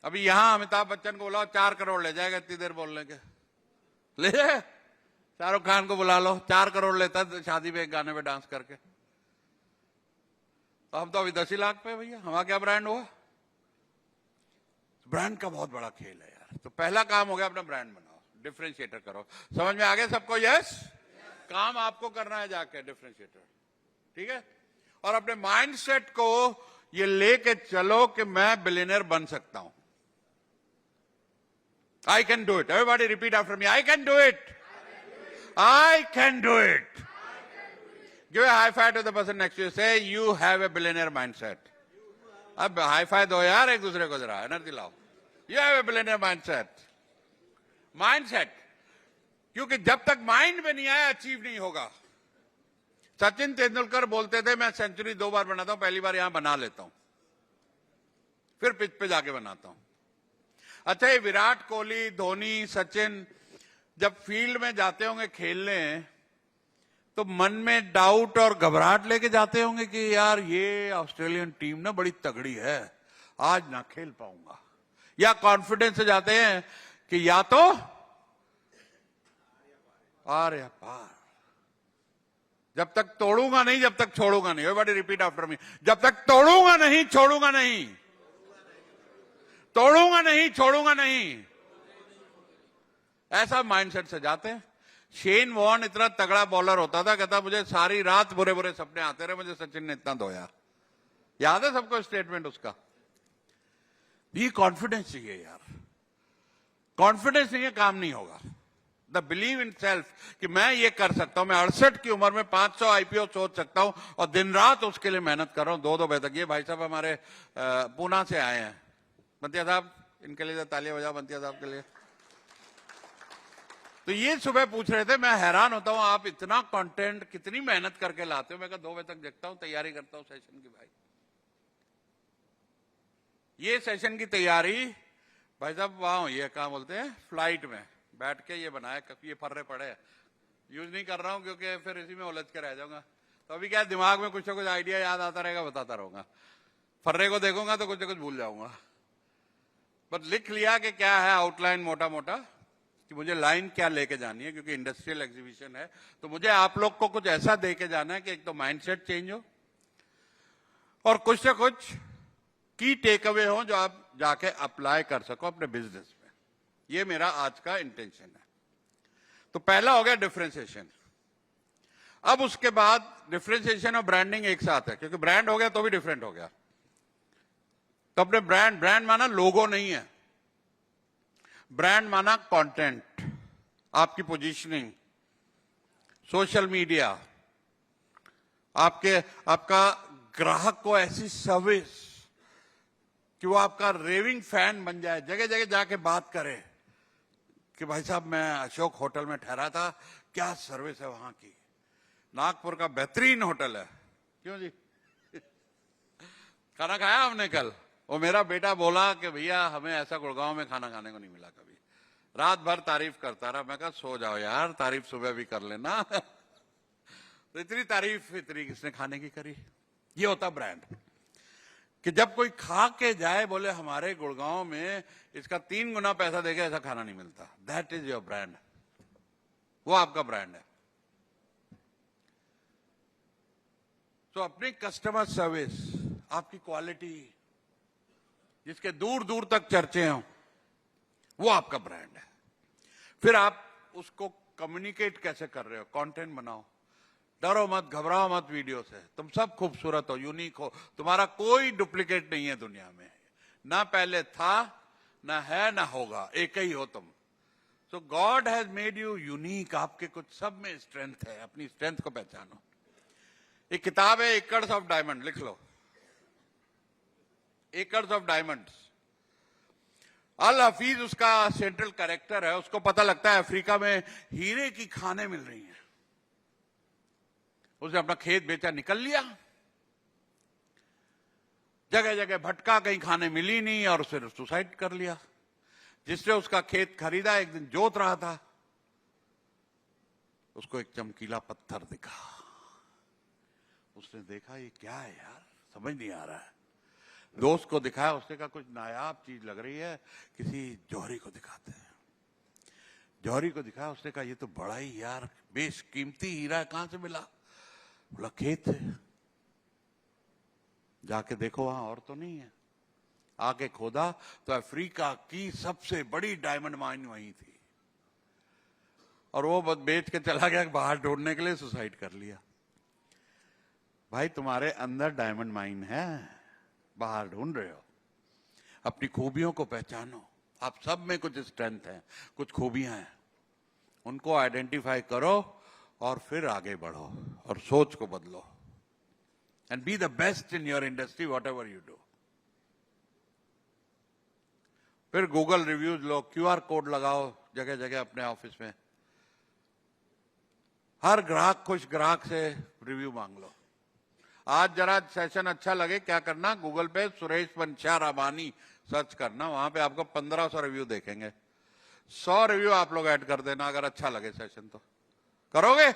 अभी यहां अमिताभ बच्चन को बुलाओ, 4 करोड़ ले जाएगा इतनी देर बोलने के। ले जाए, शाहरुख खान को बुला लो, 4 करोड़ लेता है शादी में एक गाने में डांस करके। तो हम तो अभी 10 ही लाख पे भैया, हमारा क्या ब्रांड हुआ? ब्रांड का बहुत बड़ा खेल है यार। तो पहला काम हो गया अपना ब्रांड बनाओ, डिफरेंशिएटर करो। समझ में आ गया सबको? यस। काम आपको करना है जाके डिफरेंशिएटर, ठीक है। और अपने माइंडसेट को ये लेके चलो कि मैं बिलियनर बन सकता हूं। I can do it. Everybody repeat after me, I can do it, I can do it. Give a high five to the person next to you. Say you have a billionaire mindset. अब hi fi दो यार एक दूसरे को, जरा energy लाओ। You have a billionaire mindset. Mindset, क्योंकि जब तक माइंड में नहीं आया अचीव नहीं होगा। सचिन तेंदुलकर बोलते थे मैं सेंचुरी 2 बार बनाता हूं, पहली बार यहां बना लेता हूं, फिर पिच पे जाके बनाता हूं। अच्छा, ये विराट कोहली, धोनी, सचिन जब फील्ड में जाते होंगे खेलने, तो मन में डाउट और घबराहट लेके जाते होंगे कि यार ये ऑस्ट्रेलियन टीम ना बड़ी तगड़ी है, आज ना खेल पाऊंगा। या कॉन्फिडेंस से जाते हैं कि या तो आर या पार। जब तक तोड़ूंगा नहीं, जब तक छोड़ूंगा नहीं। एवरीबॉडी रिपीट आफ्टर मी, जब तक तोड़ूंगा नहीं, छोड़ूंगा नहीं, तोड़ूंगा नहीं, छोड़ूंगा नहीं। ऐसा माइंडसेट से जाते हैं। शेन वॉर्न इतना तगड़ा बॉलर होता था, कहता मुझे सारी रात बुरे बुरे सपने आते रहे, मुझे सचिन ने इतना धोया। याद है सबको स्टेटमेंट उसका? ये कॉन्फिडेंस चाहिए यार। कॉन्फिडेंस नहीं है, काम नहीं होगा। द बिलीव इन सेल्फ कि मैं ये कर सकता हूं, मैं 68 की उम्र में 500 आईपीओ सोच सकता हूं और दिन रात उसके लिए मेहनत कर रहा हूं 2-2 बजे तक। ये भाई साहब हमारे पूना से आए हैं, बंतिया साहब, इनके लिए तालियां बजाओ बंतिया साहब के लिए। तो ये सुबह पूछ रहे थे, मैं हैरान होता हूं आप इतना कंटेंट कितनी मेहनत करके लाते हो। मैं कहा 2 बजे तक देखता हूं, तैयारी करता हूं सेशन की। भाई ये सेशन की तैयारी भाई साहब वहां, ये क्या बोलते हैं, फ्लाइट में बैठ के ये बनाया, ये फर्रे पड़े हैं, यूज नहीं कर रहा हूं क्योंकि फिर इसी में उलझ के रह जाऊंगा। तो अभी क्या दिमाग में कुछ ना कुछ आइडिया याद आता रहेगा, बताता रहूंगा। फर्रे को देखूंगा तो कुछ ना कुछ भूल जाऊंगा। पर लिख लिया कि क्या है आउटलाइन मोटा मोटा, कि मुझे लाइन क्या लेके जानी है, क्योंकि इंडस्ट्रियल एग्जीबिशन है। तो मुझे आप लोग को कुछ ऐसा दे के जाना है कि एक तो माइंडसेट चेंज हो और कुछ से कुछ की टेक अवे हो जो आप जाके अप्लाई कर सको अपने बिजनेस में। ये मेरा आज का इंटेंशन है। तो पहला हो गया डिफरेंशिएशन। अब उसके बाद डिफरेंशिएशन और ब्रांडिंग एक साथ है, क्योंकि ब्रांड हो गया तो भी डिफरेंट हो गया। तो अपने ब्रांड माना लोगो नहीं है, ब्रांड माना कंटेंट, आपकी पोजीशनिंग, सोशल मीडिया, आपका ग्राहक को ऐसी सर्विस कि वो आपका रेविंग फैन बन जाए, जगह जगह जाके बात करे कि भाई साहब मैं अशोक होटल में ठहरा था, क्या सर्विस है वहां की, नागपुर का बेहतरीन होटल है। क्यों जी? खाना खाया हमने कल। वो मेरा बेटा बोला कि भैया हमें ऐसा गुड़गांव में खाना खाने को नहीं मिला कभी। रात भर तारीफ करता रहा। मैं कहा सो जाओ यार, तारीफ सुबह भी कर लेना। तो इतनी तारीफ इतनी किसने खाने की करी? ये होता ब्रांड। कि जब कोई खा के जाए बोले हमारे गुड़गांव में इसका 3 गुना पैसा देके ऐसा खाना नहीं मिलता। दैट इज योर ब्रांड, वो आपका ब्रांड है। तो अपनी कस्टमर सर्विस, आपकी क्वालिटी, जिसके दूर दूर तक चर्चे हों, वो आपका ब्रांड है। फिर आप उसको कम्युनिकेट कैसे कर रहे हो, कंटेंट बनाओ, डरो मत, घबराओ मत वीडियो से। तुम सब खूबसूरत हो, यूनिक हो, तुम्हारा कोई डुप्लीकेट नहीं है दुनिया में, ना पहले था, ना है, ना होगा, एक ही हो तुम। So God has made you unique. आपके कुछ सब में स्ट्रेंथ है, अपनी स्ट्रेंथ को पहचानो। एक किताब है एकर्स ऑफ डायमंड, लिख लो, एकर्स ऑफ डायमंड्स। अल हफीज उसका सेंट्रल कैरेक्टर है। उसको पता लगता है अफ्रीका में हीरे की खानें मिल रही हैं। उसने अपना खेत बेचा, निकल लिया, जगह जगह भटका, कहीं खाने मिली नहीं और उसने सुसाइड कर लिया। जिसने उसका खेत खरीदा एक दिन जोत रहा था, उसको एक चमकीला पत्थर दिखा। उसने देखा ये क्या है यार, समझ नहीं आ रहा है। दोस्त को दिखाया, उसने कहा कुछ नायाब चीज लग रही है, किसी जौहरी को दिखाते हैं। जौहरी को दिखाया, उसने कहा ये तो बड़ा ही यार बेशकीमती हीरा है, कहां से मिला? बोला खेत है, जाके देखो वहां और तो नहीं है। आके खोदा तो अफ्रीका की सबसे बड़ी डायमंड माइन वहीं थी। और वो बस बेच के चला गया, बाहर ढूंढने के लिए सुसाइड कर लिया। भाई तुम्हारे अंदर डायमंड माइन है, बाहर ढूंढ रहे हो। अपनी खूबियों को पहचानो। आप सब में कुछ स्ट्रेंथ है, कुछ खूबियां हैं, उनको आइडेंटिफाई करो और फिर आगे बढ़ो और सोच को बदलो। And be the best in your industry, what ever you do. फिर गूगल रिव्यूज लो, क्यूआर कोड लगाओ जगह जगह अपने ऑफिस में। हर ग्राहक खुश ग्राहक से रिव्यू मांग लो। आज जरा सेशन अच्छा लगे, क्या करना, गूगल पे सुरेश पंचा रामानी सर्च करना, वहां पे आपको 1500 रिव्यू देखेंगे। 100 रिव्यू आप लोग ऐड कर देना अगर अच्छा लगे सेशन तो। करोगे?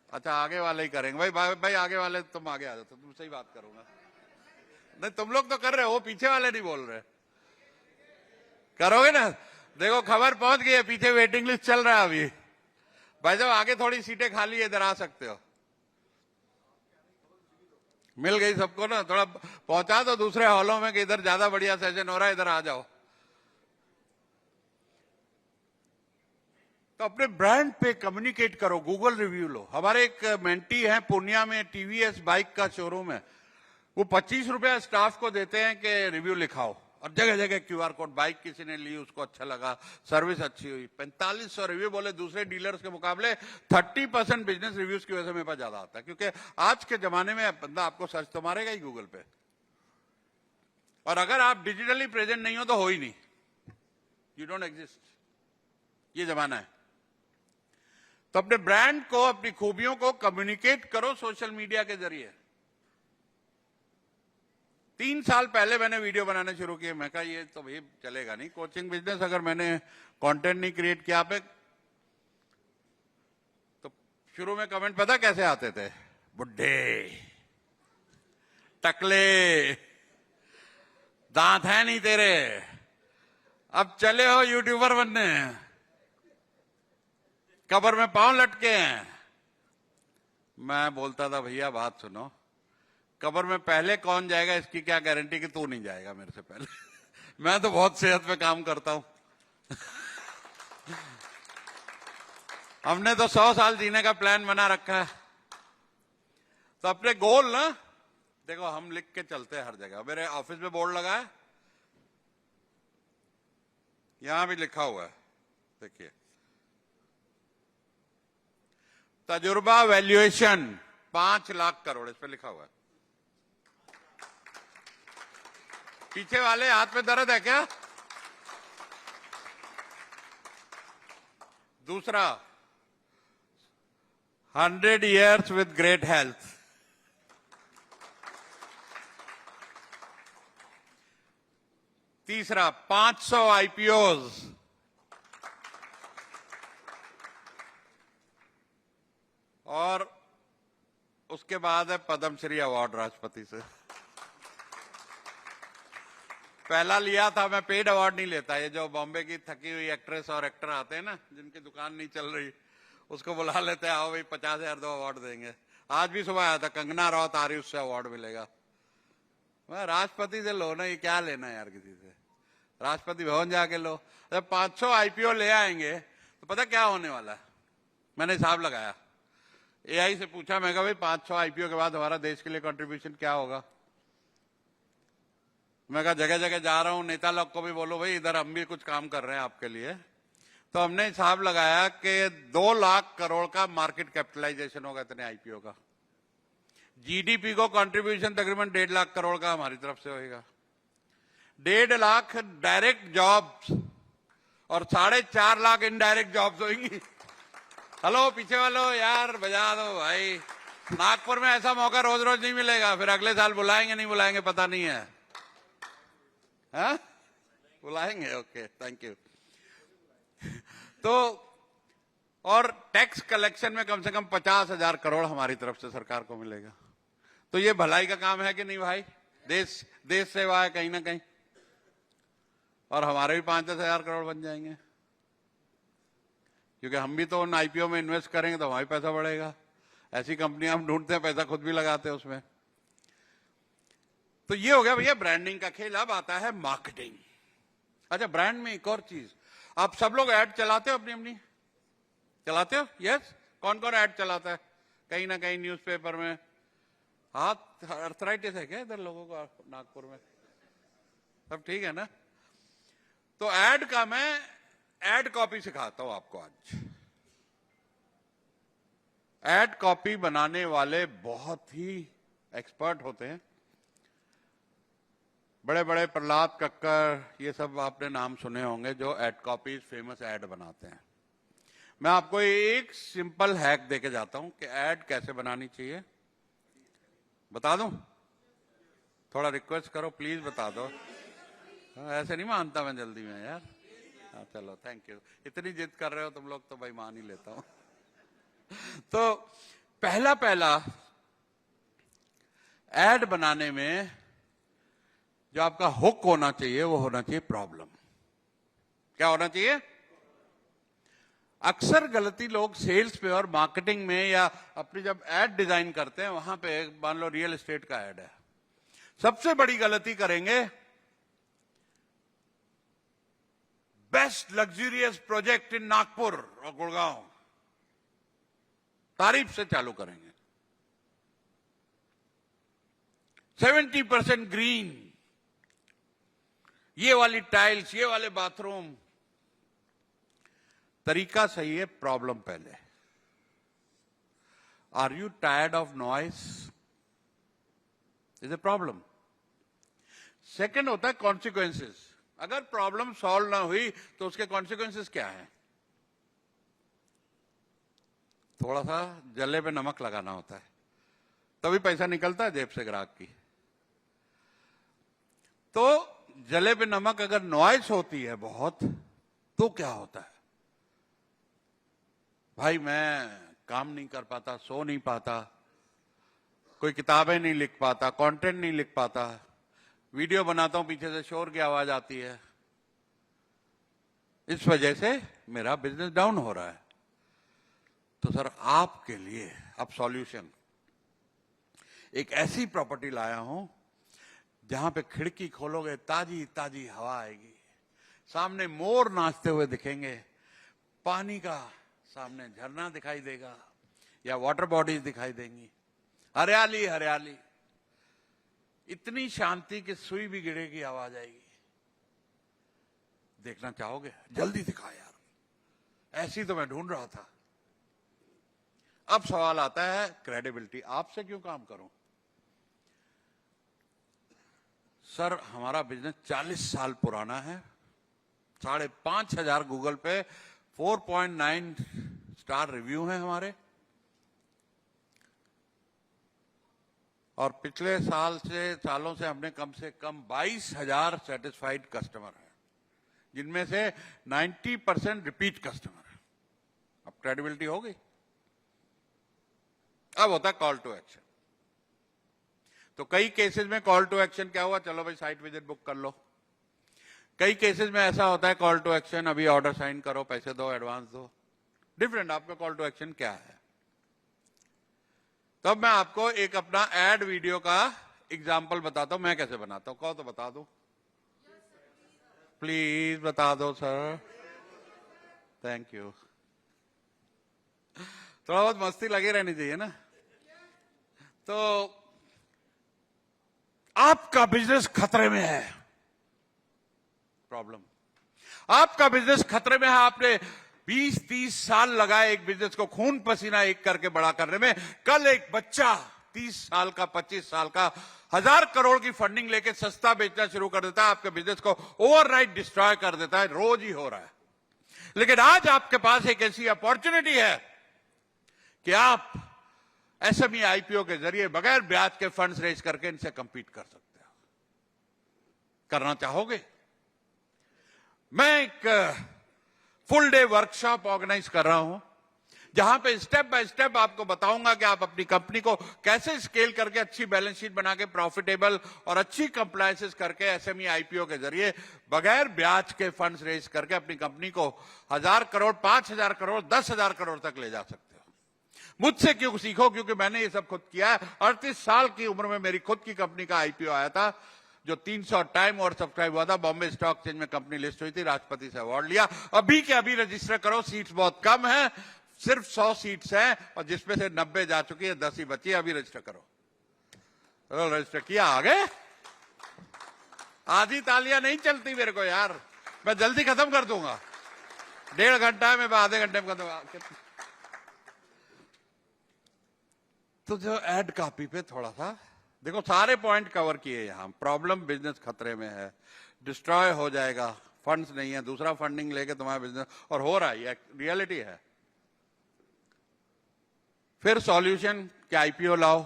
अच्छा, आगे वाले ही करेंगे। भाई आगे वाले, तुम आगे आ जाओ, तुमसे ही बात करूंगा। नहीं, तुम लोग तो कर रहे हो, पीछे वाले नहीं बोल रहे। करोगे ना? देखो खबर पहुंच गई है, पीछे वेटिंग लिस्ट चल रहा है अभी। भाई साहब आगे थोड़ी सीटें खाली है, इधर आ सकते हो। मिल गई सबको ना, थोड़ा पहुंचा दो दूसरे हॉलों में कि इधर ज्यादा बढ़िया सेशन हो रहा है, इधर आ जाओ। तो अपने ब्रांड पे कम्युनिकेट करो, गूगल रिव्यू लो। हमारे एक मेंटी है पूर्णिया में, टीवीएस बाइक का शोरूम है, वो 25 रुपया स्टाफ को देते हैं कि रिव्यू लिखाओ, और जगह जगह क्यूआर कोड। बाइक किसी ने ली, उसको अच्छा लगा, सर्विस अच्छी हुई, 4500 रिव्यू। बोले दूसरे डीलर्स के मुकाबले 30% बिजनेस रिव्यूज की वजह से मेरे पास ज्यादा आता है, क्योंकि आज के जमाने में बंदा आपको सर्च तो मारेगा ही गूगल पे, और अगर आप डिजिटली प्रेजेंट नहीं हो तो हो ही नहीं, यू डोंट एग्जिस्ट। ये जमाना है। तो अपने ब्रांड को, अपनी खूबियों को कम्युनिकेट करो सोशल मीडिया के जरिए। 3 साल पहले मैंने वीडियो बनाने शुरू किए। मैं कहा ये तो भाई चलेगा नहीं, कोचिंग बिजनेस अगर मैंने कंटेंट नहीं क्रिएट किया पे। तो शुरू में कमेंट पता कैसे आते थे? बुड्ढे, टकले, दांत है नहीं तेरे, अब चले हो यूट्यूबर बनने, कब्र में पांव लटके हैं। मैं बोलता था भैया बात सुनो, कब्र में पहले कौन जाएगा इसकी क्या गारंटी कि तू नहीं जाएगा मेरे से पहले। मैं तो बहुत सेहत पे काम करता हूं। हमने तो 100 साल जीने का प्लान बना रखा है। तो अपने गोल ना देखो, हम लिख के चलते हैं हर जगह। मेरे ऑफिस में बोर्ड लगा है, यहां भी लिखा हुआ है, देखिए, तजुर्बा वैल्यूएशन 5 लाख करोड़, इस पे लिखा हुआ है। पीछे वाले हाथ में दर्द है क्या? दूसरा, 100 years with great health। तीसरा, 500 IPOs। और उसके बाद है पद्मश्री अवार्ड राष्ट्रपति से। पहला लिया था, मैं पेड अवार्ड नहीं लेता। ये जो बॉम्बे की थकी हुई एक्ट्रेस और एक्टर आते हैं ना, जिनकी दुकान नहीं चल रही, उसको बुला लेते हैं, आओ भाई 50,000 दो, अवार्ड देंगे। आज भी सुबह आया था, कंगना राउत आ रही, उससे अवार्ड मिलेगा। मैं राष्ट्रपति से लो ना, ये क्या लेना है यार किसी से, राष्ट्रपति भवन जाके लो। जब 500 आईपीओ ले आएंगे तो पता क्या होने वाला है। मैंने हिसाब लगाया, एआई से पूछा, मैं कहा भाई 500 आईपीओ के बाद हमारा देश के लिए कंट्रीब्यूशन क्या होगा। मैं कहा जगह जगह जा रहा हूं, नेता लोग को भी बोलो भाई इधर हम भी कुछ काम कर रहे हैं आपके लिए। तो हमने हिसाब लगाया कि 2 लाख करोड़ का मार्केट कैपिटलाइजेशन होगा इतने आईपीओ का। जीडीपी को कंट्रीब्यूशन तकरीबन 1.5 लाख करोड़ का हमारी तरफ से होगा। 1.5 लाख डायरेक्ट जॉब्स और 4.5 लाख इनडायरेक्ट जॉब्स होंगी। हेलो पीछे वालों यार बजा दो भाई। नागपुर में ऐसा मौका रोज रोज नहीं मिलेगा, फिर अगले साल बुलाएंगे नहीं बुलाएंगे पता नहीं है। हाँ बुलाएंगे, ओके थैंक यू। तो और टैक्स कलेक्शन में कम से कम 50,000 करोड़ हमारी तरफ से सरकार को मिलेगा। तो ये भलाई का काम है कि नहीं भाई, देश सेवा है कहीं ना कहीं। और हमारे भी 5-10,000 करोड़ बन जाएंगे, क्योंकि हम भी तो उन आईपीओ में इन्वेस्ट करेंगे तो हमारा पैसा बढ़ेगा। ऐसी कंपनियां हम ढूंढते हैं, पैसा खुद भी लगाते हैं उसमें। तो ये हो गया भैया ब्रांडिंग का खेल। अब आता है मार्केटिंग। अच्छा, ब्रांड में एक और चीज, आप सब लोग ऐड चलाते हो अपनी अपनी, चलाते हो? यस। कौन कौन ऐड चलाता है कहीं ना कहीं न्यूज़पेपर में? हाथ अर्थराइटिस है क्या इधर लोगों को नागपुर में? सब ठीक है ना? तो ऐड का मैं ऐड कॉपी सिखाता हूं आपको आज। ऐड कॉपी बनाने वाले बहुत ही एक्सपर्ट होते हैं, बड़े बड़े प्रहलाद कक्कर, ये सब आपने नाम सुने होंगे, जो ऐड कॉपीज फेमस ऐड बनाते हैं। मैं आपको एक सिंपल हैक देके जाता हूं कि ऐड कैसे बनानी चाहिए। बता दूं? थोड़ा रिक्वेस्ट करो प्लीज, बता दो। ऐसे नहीं मानता मैं जल्दी में यार। हाँ चलो थैंक यू, इतनी जिद कर रहे हो तुम लोग तो भाई मान ही लेता हूं। तो पहला ऐड बनाने में जो आपका हुक होना चाहिए वो होना चाहिए प्रॉब्लम। क्या होना चाहिए? अक्सर गलती लोग सेल्स पे और मार्केटिंग में या अपनी जब ऐड डिजाइन करते हैं वहां पे, मान लो रियल एस्टेट का ऐड है, सबसे बड़ी गलती करेंगे best luxurious project in Nagpur और गुड़गांव, तारीफ से चालू करेंगे। 70% ग्रीन, ये वाली टाइल्स, ये वाले बाथरूम। तरीका सही है, प्रॉब्लम पहले। Are you tired of noise? Is a problem. Second होता है कॉन्सिक्वेंसेस। अगर प्रॉब्लम सॉल्व ना हुई तो उसके कॉन्सिक्वेंसेस क्या है? थोड़ा सा जले पे नमक लगाना होता है, तभी पैसा निकलता है जेब से ग्राहक की। तो जले पे नमक अगर नॉइस होती है बहुत, तो क्या होता है? भाई मैं काम नहीं कर पाता, सो नहीं पाता, कोई किताबें नहीं लिख पाता, कंटेंट नहीं लिख पाता, वीडियो बनाता हूं पीछे से शोर की आवाज आती है, इस वजह से मेरा बिजनेस डाउन हो रहा है। तो सर आपके लिए अब सॉल्यूशन, एक ऐसी प्रॉपर्टी लाया हूं जहां पे खिड़की खोलोगे ताजी ताजी हवा आएगी, सामने मोर नाचते हुए दिखेंगे, पानी का सामने झरना दिखाई देगा या वाटर बॉडीज दिखाई देंगी, हरियाली हरियाली, इतनी शांति कि सुई भी गिरेगी आवाज आएगी। देखना चाहोगे? जल्दी दिखा यार, ऐसी तो मैं ढूंढ रहा था। अब सवाल आता है क्रेडिबिलिटी, आपसे क्यों काम करूं? सर हमारा बिजनेस 40 साल पुराना है, 5,500 गूगल पे 4.9 स्टार रिव्यू हैं हमारे, और पिछले सालों से हमने कम से कम 22,000 सेटिस्फाइड कस्टमर हैं, जिनमें से 90% रिपीट कस्टमर है। अब क्रेडिबिलिटी हो गई। अब होता है कॉल टू एक्शन। तो कई केसेस में कॉल टू एक्शन क्या हुआ? चलो भाई साइट विजिट बुक कर लो, कई केसेस में ऐसा होता है कॉल टू एक्शन, अभी ऑर्डर साइन करो, पैसे दो, एडवांस दो। डिफरेंट, आपका कॉल टू एक्शन क्या है? तब मैं आपको एक अपना एड वीडियो का एग्जाम्पल बताता हूं, मैं कैसे बनाता हूं। कहो तो बता दो, प्लीज बता दो सर, थैंक यू। थोड़ा बहुत मस्ती लगी रहनी चाहिए ना। तो आपका बिजनेस खतरे में है, प्रॉब्लम, आपका बिजनेस खतरे में है। आपने 20-30 साल लगाए एक बिजनेस को खून पसीना एक करके बड़ा करने में। कल एक बच्चा 30 साल का, 25 साल का 1000 करोड़ की फंडिंग लेके सस्ता बेचना शुरू कर देता है, आपके बिजनेस को ओवरनाइट डिस्ट्रॉय कर देता है। रोज ही हो रहा है। लेकिन आज आपके पास एक ऐसी अपॉर्चुनिटी है कि आप एसएमई आईपीओ के जरिए बगैर ब्याज के फंड्स रेज करके इनसे कंपीट कर सकते हो। करना चाहोगे? मैं एक फुल डे वर्कशॉप ऑर्गेनाइज कर रहा हूं, जहां पे स्टेप बाय स्टेप आपको बताऊंगा कि आप अपनी कंपनी को कैसे स्केल करके अच्छी बैलेंस शीट बना के प्रॉफिटेबल और अच्छी कंप्लायंसेस करके एसएमई आईपीओ के जरिए बगैर ब्याज के फंड्स रेज करके अपनी कंपनी को 1000 करोड़, 5000 करोड़, 10,000 करोड़ तक ले जा सकते हो। मुझसे क्यों सीखो? क्योंकि मैंने ये सब खुद किया है। 38 साल की उम्र में मेरी खुद की कंपनी का आईपीओ आया था, जो 300 टाइम और सब्सक्राइब हुआ था। बॉम्बे स्टॉक एक्सचेंज में कंपनी लिस्ट हुई थी, राष्ट्रपति से अवार्ड लिया। अभी के अभी रजिस्टर करो, सीट्स बहुत कम है, सिर्फ 100 सीट्स हैं, और जिसमें से 90 जा चुकी है, 10 ही बची है। अभी रजिस्टर करो। रजिस्टर किया, आगे। आधी तालियां नहीं चलती मेरे को यार, मैं जल्दी खत्म कर दूंगा। 1.5 घंटा है, मैं आधे घंटे में खत्म। तो जो एड कॉपी पे थोड़ा सा देखो, सारे पॉइंट कवर किए यहां। प्रॉब्लम, बिजनेस खतरे में है, डिस्ट्रॉय हो जाएगा, फंड्स नहीं है, दूसरा फंडिंग लेके तुम्हारा बिजनेस, और हो रहा है, ये रियलिटी है। फिर सॉल्यूशन कि आईपीओ लाओ,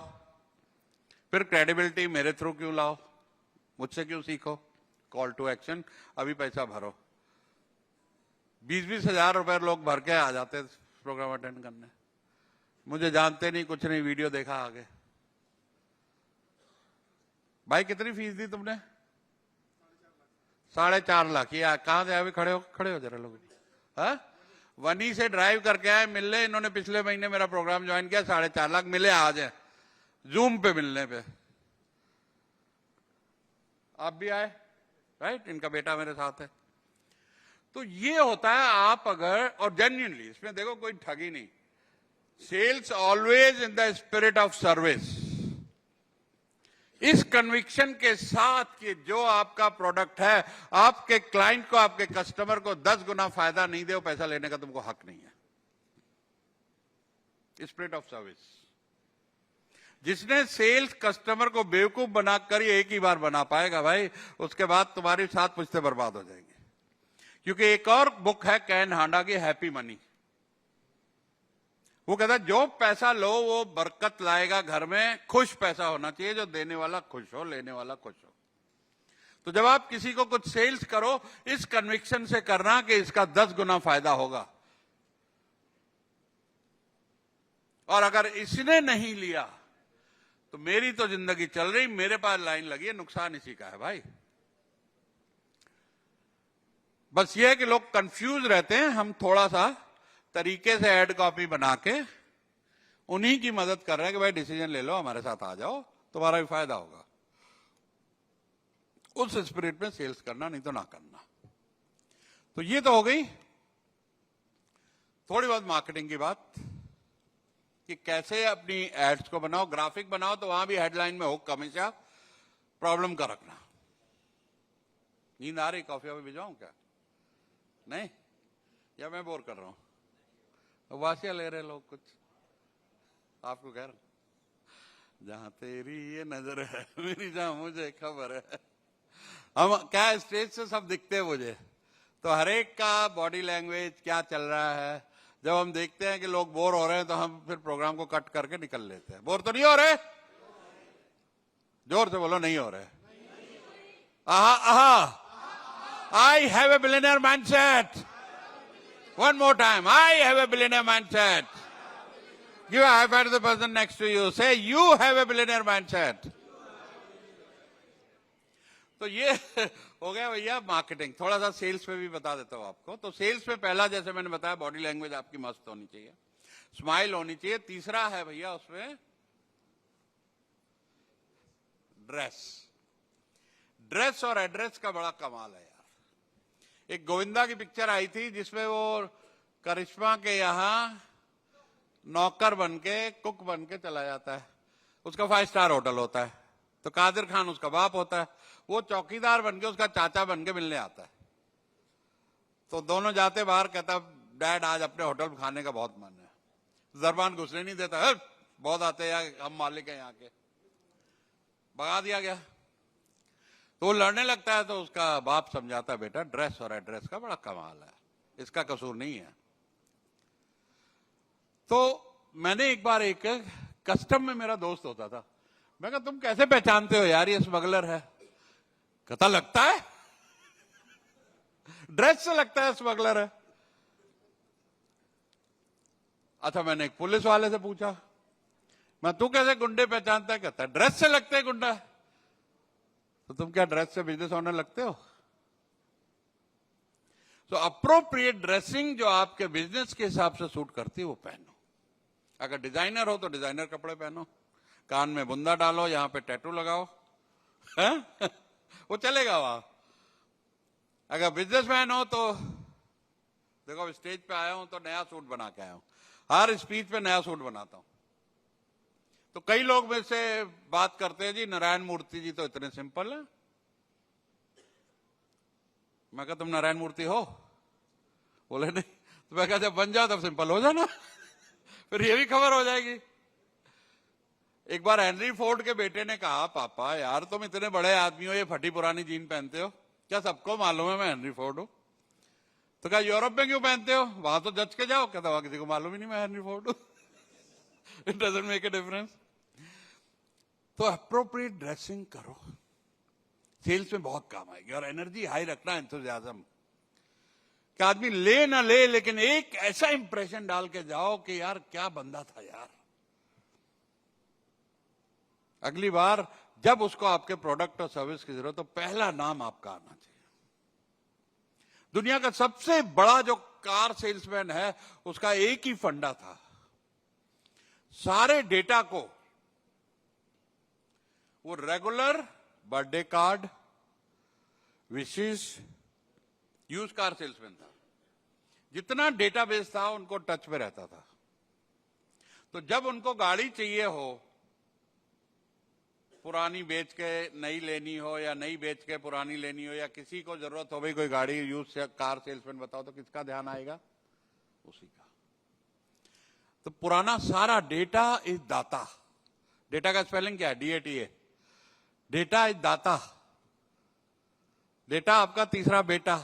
फिर क्रेडिबिलिटी मेरे थ्रू क्यों लाओ, मुझसे क्यों सीखो, कॉल टू एक्शन, अभी पैसा भरो। 20-20 हजार रुपए लोग भर के आ जाते प्रोग्राम अटेंड करने। मुझे जानते नहीं, कुछ नहीं, वीडियो देखा, आगे। भाई कितनी फीस दी तुमने? 4.5 लाख। ये कहां से आए? खड़े हो जरा लोग। हाँ, वनी से ड्राइव करके आए, मिलने। इन्होंने पिछले महीने मेरा प्रोग्राम ज्वाइन किया, 4.5 लाख मिले आज है, जूम पे मिलने पे। आप भी आए, राइट? इनका बेटा मेरे साथ है। तो ये होता है, आप अगर, और जेन्युइनली इसमें देखो कोई ठगी नहीं, sales always in the spirit of service. इस कन्विक्शन के साथ कि जो आपका प्रोडक्ट है, आपके क्लाइंट को, आपके कस्टमर को 10 गुना फायदा नहीं दे, पैसा लेने का तुमको हक नहीं है। Spirit of service. जिसने सेल्स कस्टमर को बेवकूफ बनाकर ही एक ही बार बना पाएगा भाई, उसके बाद तुम्हारी साथ पुश्ते बर्बाद हो जाएंगे। क्योंकि एक और बुक है कैन हांडा की, हैप्पी मनी। वो कहता है जो पैसा लो वो बरकत लाएगा घर में, खुश पैसा होना चाहिए, जो देने वाला खुश हो, लेने वाला खुश हो। तो जब आप किसी को कुछ सेल्स करो, इस कन्विक्शन से करना कि इसका 10 गुना फायदा होगा। और अगर इसने नहीं लिया तो मेरी तो जिंदगी चल रही, मेरे पास लाइन लगी है, नुकसान इसी का है भाई। बस ये है कि लोग कंफ्यूज रहते हैं। हम थोड़ा सा तरीके से एड कॉपी बना के उन्हीं की मदद कर रहे हैं कि भाई डिसीजन ले लो, हमारे साथ आ जाओ, तुम्हारा भी फायदा होगा। उस स्पिरिट में सेल्स करना, नहीं तो ना करना। तो ये तो हो गई थोड़ी बहुत मार्केटिंग की बात कि कैसे अपनी एड्स को बनाओ। ग्राफिक बनाओ तो वहां भी हेडलाइन में हुक हमेशा प्रॉब्लम का रखना। नींद आ रही? कॉफी वॉफी भिजवाऊं क्या? नहीं, या मैं बोर कर रहा हूं? वासिया ले रहे लोग कुछ, आपको कह रहा हूं, जहां तेरी ये नजर है मेरी, जहां मुझे खबर है। हम क्या स्टेज से सब दिखते हैं मुझे, तो हर एक का बॉडी लैंग्वेज क्या चल रहा है। जब हम देखते हैं कि लोग बोर हो रहे हैं तो हम फिर प्रोग्राम को कट करके निकल लेते हैं। बोर तो नहीं हो रहे? जोर से बोलो, नहीं हो रहे। आई have a billionaire mindset. One more time. I have a billionaire mindset. Give a high five to the person next to you. Say, you have a billionaire mindset. तो ये हो गया भैया मार्केटिंग। थोड़ा सा सेल्स पे भी बता देता हूं आपको। तो सेल्स में पहला, जैसे मैंने बताया, बॉडी लैंग्वेज आपकी मस्त होनी चाहिए, स्माइल होनी चाहिए। तीसरा है भैया उसमें ड्रेस। ड्रेस और एड्रेस का बड़ा कमाल है यार। एक गोविंदा की पिक्चर आई थी जिसमें वो करिश्मा के यहां नौकर बन के, कुक बन के चला जाता है। उसका 5 स्टार होटल होता है, तो कादिर खान उसका बाप होता है, वो चौकीदार बन के उसका चाचा बन के मिलने आता है। तो दोनों जाते बाहर, कहता डैड आज अपने होटल में खाने का बहुत मन है। जरबान घुसने नहीं देता, बहुत आते हैं, हम मालिक हैं यहाँ के, भगा दिया गया। तो वो लड़ने लगता है, तो उसका बाप समझाता है बेटा ड्रेस और एड्रेस का बड़ा कमाल है, इसका कसूर नहीं है। तो मैंने एक बार एक कस्टम में मेरा दोस्त होता था, मैं कहा तुम कैसे पहचानते हो यार ये स्मगलर है? कहता लगता है ड्रेस से लगता है स्मगलर है। अच्छा, मैंने एक पुलिस वाले से पूछा, मैं तू कैसे गुंडे पहचानता है? कहता है ड्रेस से लगते है गुंडा। तो तुम क्या ड्रेस से बिजनेस ओनर लगते हो? तो अप्रोप्रिएट ड्रेसिंग जो आपके बिजनेस के हिसाब से सूट करती है वो पहनो। अगर डिजाइनर हो तो डिजाइनर कपड़े पहनो, कान में बुंदा डालो, यहां पे टैटू लगाओ, है? वो चलेगा वहां। अगर बिजनेसमैन हो तो देखो, स्टेज पे आया हूं तो नया सूट बना के आया हूं, हर स्पीच पे नया सूट बनाता हूं। तो कई लोग मेरे से बात करते हैं जी नारायण मूर्ति जी तो इतने सिंपल है। मैं कहा तुम नारायण मूर्ति हो? बोले नहीं। तो मैं कहा जब बन जाओ तब सिंपल हो जाना फिर ये भी खबर हो जाएगी। एक बार हेनरी फोर्ड के बेटे ने कहा, पापा यार तुम इतने बड़े आदमी हो, ये फटी पुरानी जीन पहनते हो, क्या सबको मालूम है मैं हेनरी फोर्ड हूं? तो कहा यूरोप में क्यों पहनते हो, वहां तो जच के जाओ। कहता वहां किसी को मालूम ही नहीं मैं हेनरी फोर्ड हूं it doesn't make a difference. तो अप्रोप्रिएट ड्रेसिंग करो, सेल्स में बहुत काम आएगी। और एनर्जी हाई रखना, एंथुसियाज्म, कि आदमी ले ना ले लेकिन एक ऐसा इंप्रेशन डाल के जाओ कि यार क्या बंदा था यार। अगली बार जब उसको आपके प्रोडक्ट और सर्विस की जरूरत हो, पहला नाम आपका आना चाहिए। दुनिया का सबसे बड़ा जो कार सेल्समैन है उसका एक ही फंडा था, सारे डेटा को वो रेगुलर बर्थडे कार्ड, विशेष, यूज कार सेल्समैन था। जितना डेटाबेस था उनको टच में रहता था। तो जब उनको गाड़ी चाहिए हो, पुरानी बेच के नई लेनी हो या नई बेच के पुरानी लेनी हो, या किसी को जरूरत हो भाई कोई गाड़ी यूज कार सेल्समैन बताओ, तो किसका ध्यान आएगा? उसी का। तो पुराना सारा डेटा इज डाटा। डेटा का स्पेलिंग क्या है? DATA। Data is data. Data आपका तीसरा बेटा,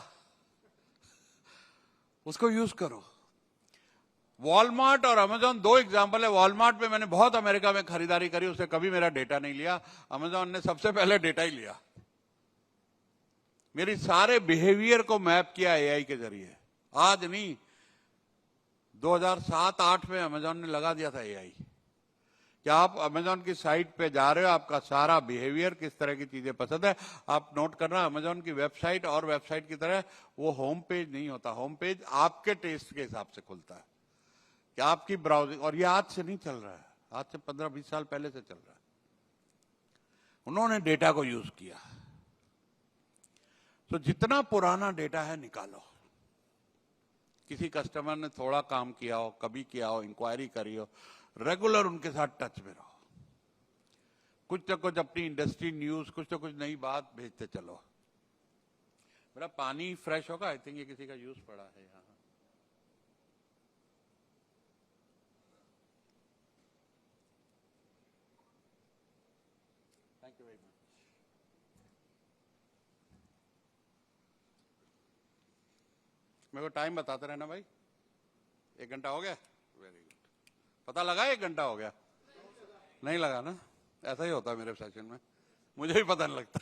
उसको यूज करो। वॉलमार्ट और अमेजॉन दो एग्जांपल है। वॉलमार्ट में मैंने बहुत अमेरिका में खरीदारी करी, उससे कभी मेरा डेटा नहीं लिया। अमेजॉन ने सबसे पहले डेटा ही लिया, मेरी सारे बिहेवियर को मैप किया AI के जरिए। आज नहीं, 2007-8 में अमेजॉन ने लगा दिया था AI कि आप अमेजॉन की साइट पे जा रहे हो, आपका सारा बिहेवियर, किस तरह की चीजें पसंद है। आप नोट करना, अमेजॉन की वेबसाइट और वेबसाइट की तरह वो होम पेज नहीं होता। होम पेज आपके टेस्ट के हिसाब से खुलता है कि आपकी ब्राउजिंग। और ये आज से नहीं चल रहा है, आज से 15-20 साल पहले से चल रहा है। उन्होंने डेटा को यूज किया। तो जितना पुराना डेटा है निकालो। किसी कस्टमर ने थोड़ा काम किया हो, कभी किया हो, इंक्वायरी करी हो, रेगुलर उनके साथ टच में रहो। कुछ ना कुछ अपनी इंडस्ट्री न्यूज, कुछ ना कुछ नई बात भेजते चलो। मेरा पानी फ्रेश होगा, आई थिंक ये किसी का यूज पड़ा है यहाँ। Thank you very much. मेरे को टाइम बताते रहना भाई। 1 घंटा हो गया? Very good. पता लगा 1 घंटा हो गया? नहीं लगा ना? ऐसा ही होता है मेरे सेशन में, मुझे भी पता नहीं लगता।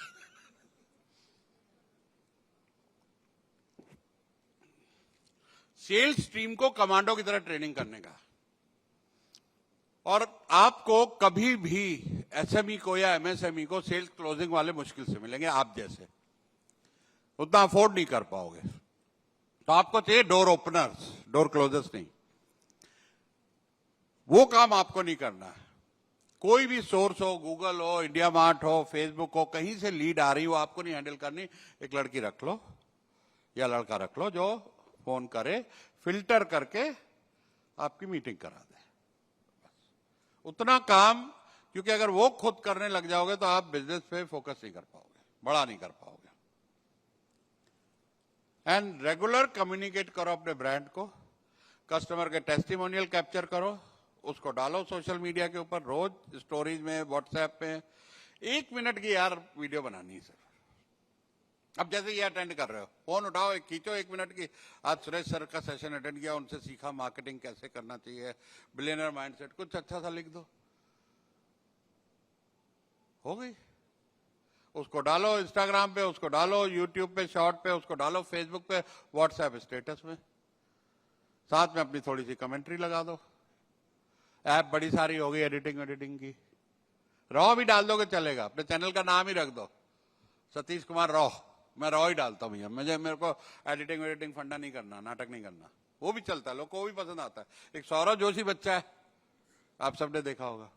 सेल्स टीम को कमांडो की तरह ट्रेनिंग करने का। और आपको कभी भी एसएमई को या एमएसएमई को सेल्स क्लोजिंग वाले मुश्किल से मिलेंगे, आप जैसे उतना अफोर्ड नहीं कर पाओगे। तो आपको चाहिए डोर ओपनर्स, डोर क्लोजर्स नहीं। वो काम आपको नहीं करना है। कोई भी सोर्स हो, गूगल हो, इंडिया मार्ट हो, फेसबुक हो, कहीं से लीड आ रही हो, आपको नहीं हैंडल करनी। एक लड़की रख लो या लड़का रख लो जो फोन करे, फिल्टर करके आपकी मीटिंग करा दे, उतना काम। क्योंकि अगर वो खुद करने लग जाओगे तो आप बिजनेस पे फोकस नहीं कर पाओगे, बड़ा नहीं कर पाओगे। एंड रेगुलर कम्युनिकेट करो अपने ब्रांड को, कस्टमर के टेस्टिमोनियल कैप्चर करो, उसको डालो सोशल मीडिया के ऊपर, रोज स्टोरीज में, व्हाट्सएप पे 1 मिनट की यार वीडियो बनानी है सर। अब जैसे ये अटेंड कर रहे हो, फोन उठाओ, एक खींचो 1 मिनट की। आज सुरेश सर का सेशन अटेंड किया, उनसे सीखा मार्केटिंग कैसे करना चाहिए, बिलियनर माइंडसेट, कुछ अच्छा सा लिख दो, हो गई। उसको डालो इंस्टाग्राम पे, उसको डालो यूट्यूब पे शॉर्ट पे, उसको डालो फेसबुक पे, व्हाट्सएप स्टेटस में, साथ में अपनी थोड़ी सी कमेंट्री लगा दो। ऐप बड़ी सारी हो गई एडिटिंग की, रॉ भी डाल दोगे चलेगा। अपने चैनल का नाम ही रख दो, सतीश कुमार रॉ। मैं रॉ ही डालता हूं भैया, मेरे को एडिटिंग फंडा नहीं करना, नाटक नहीं करना। वो भी चलता है, लोग को भी पसंद आता है। एक सौरभ जोशी बच्चा है, आप सबने देखा होगा,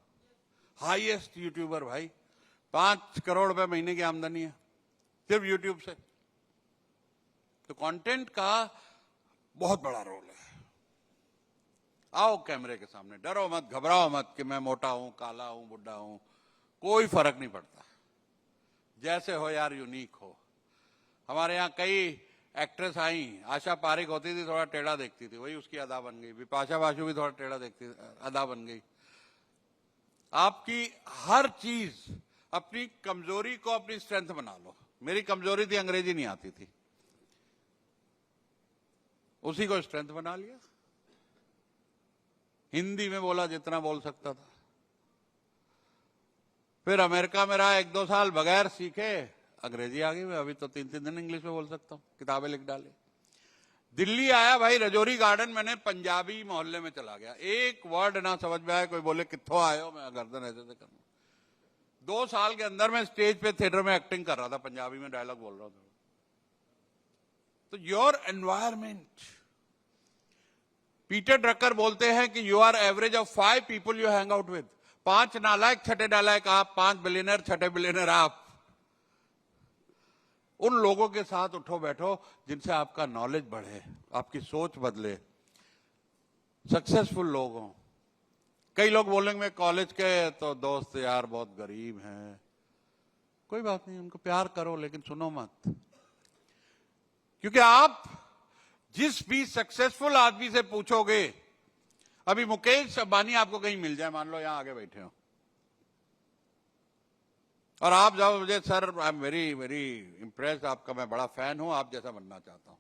हाईएस्ट यूट्यूबर भाई, 5 करोड़ रुपए महीने की आमदनी है सिर्फ यूट्यूब से। तो कंटेंट का बहुत बड़ा रोल है। आओ कैमरे के सामने, डरो मत, घबराओ मत कि मैं मोटा हूं, काला हूं, बुढ़ा हूं, कोई फर्क नहीं पड़ता। जैसे हो यार, यूनिक हो। हमारे यहाँ कई एक्ट्रेस आई, आशा पारिक होती थी, थोड़ा टेढ़ा देखती थी, वही उसकी अदा बन गई। बिपाशा बासु भी थोड़ा टेढ़ा देखती थी, अदा बन गई। आपकी हर चीज अपनी कमजोरी को अपनी स्ट्रेंथ बना लो। मेरी कमजोरी थी अंग्रेजी नहीं आती थी, उसी को स्ट्रेंथ बना लिया। हिंदी में बोला जितना बोल सकता था। फिर अमेरिका में रहा 1-2 साल, बगैर सीखे अंग्रेजी आ गई। मैं अभी तो 3-3 दिन इंग्लिश में बोल सकता हूं, किताबें लिख डाली। दिल्ली आया भाई, रजौरी गार्डन मैंने पंजाबी मोहल्ले में चला गया, एक वर्ड ना समझ में आया। कोई बोले कित्थों आए हो, मैं गर्दन ऐसे से करना। 2 साल के अंदर मैं स्टेज पे थिएटर में एक्टिंग कर रहा था, पंजाबी में डायलॉग बोल रहा था। तो योर एनवायरमेंट, पीटर ड्रकर बोलते हैं कि you are average of 5 people you hang out with. 5 नालायक, छठे नालायक आप, 5 बिलियनर, छठे बिलियनर आप। उन लोगों के साथ उठो बैठो जिनसे आपका नॉलेज बढ़े, आपकी सोच बदले, सक्सेसफुल लोग हों। कई लोग बोलेंगे मैं कॉलेज के तो दोस्त यार बहुत गरीब हैं, कोई बात नहीं, उनको प्यार करो लेकिन सुनो मत। क्योंकि आप जिस भी सक्सेसफुल आदमी से पूछोगे, अभी मुकेश अंबानी आपको कहीं मिल जाए, मान लो यहां आगे बैठे हो, और आप जाओ मुझे sir I am very Impress, आपका मैं बड़ा फैन हूं, आप जैसा बनना चाहता हूं।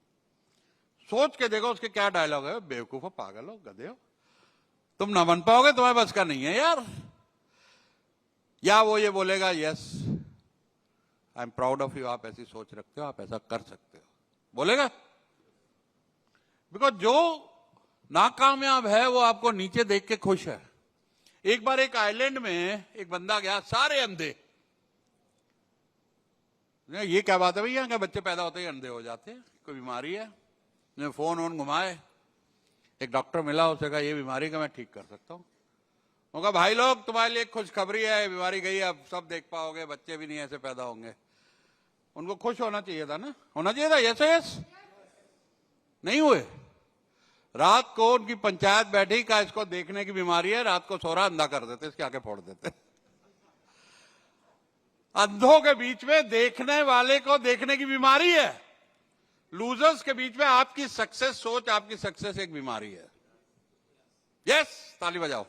सोच के देखो उसके क्या डायलॉग है, बेवकूफ हो, पागल हो, गधे हो, तुम ना बन पाओगे, तुम्हारे बस का नहीं है यार। या वो ये बोलेगा yes I am proud of you, आप ऐसी सोच रखते हो, आप ऐसा कर सकते हो, बोलेगा। बिकॉज जो नाकामयाब है वो आपको नीचे देख के खुश है। एक बार एक आइलैंड में एक बंदा गया, सारे अंधे। ये क्या बात है भैया, क्या बच्चे पैदा होते ही अंधे हो जाते हैं, कोई बीमारी है? फोन घुमाए, एक डॉक्टर मिला, उससे कहा ये बीमारी का मैं ठीक कर सकता हूं। वो कहा भाई लोग तुम्हारे लिए खुशखबरी है, बीमारी गई, अब सब देख पाओगे, बच्चे भी नहीं ऐसे पैदा होंगे। उनको खुश होना चाहिए था ना, होना चाहिए था यस यस, नहीं हुए। रात को उनकी पंचायत बैठी, का इसको देखने की बीमारी है, रात को सोरा अंधा कर देते, इसके आगे फोड़ देते। अंधों के बीच में देखने वाले को देखने की बीमारी है। लूजर्स के बीच में आपकी सक्सेस सोच, आपकी सक्सेस एक बीमारी है। यस, ताली बजाओ।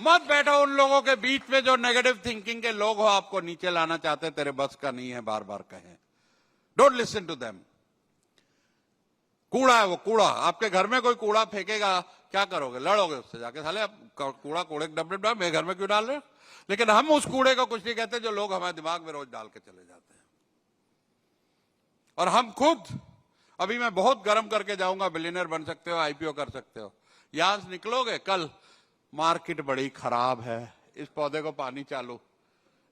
मत बैठो उन लोगों के बीच में जो नेगेटिव थिंकिंग के लोग हो, आपको नीचे लाना चाहते, तेरे बस का नहीं है, बार बार कहें। Don't listen to them. कूड़ा है वो, कूड़ा। आपके घर में कोई कूड़ा फेंकेगा, क्या करोगे? लड़ोगे उससे जाके, साले आप कूड़ा कूड़े के डब्बे में मेरे घर में क्यों डाल रहे हो? लेकिन हम उस कूड़े को कुछ नहीं कहते जो लोग हमारे दिमाग में रोज डाल के चले जाते हैं। और हम खुद, अभी मैं बहुत गर्म करके जाऊंगा, बिलियनर बन सकते हो, आईपीओ कर सकते हो। यहां से निकलोगे कल, मार्केट बड़ी खराब है, इस पौधे को पानी चालू,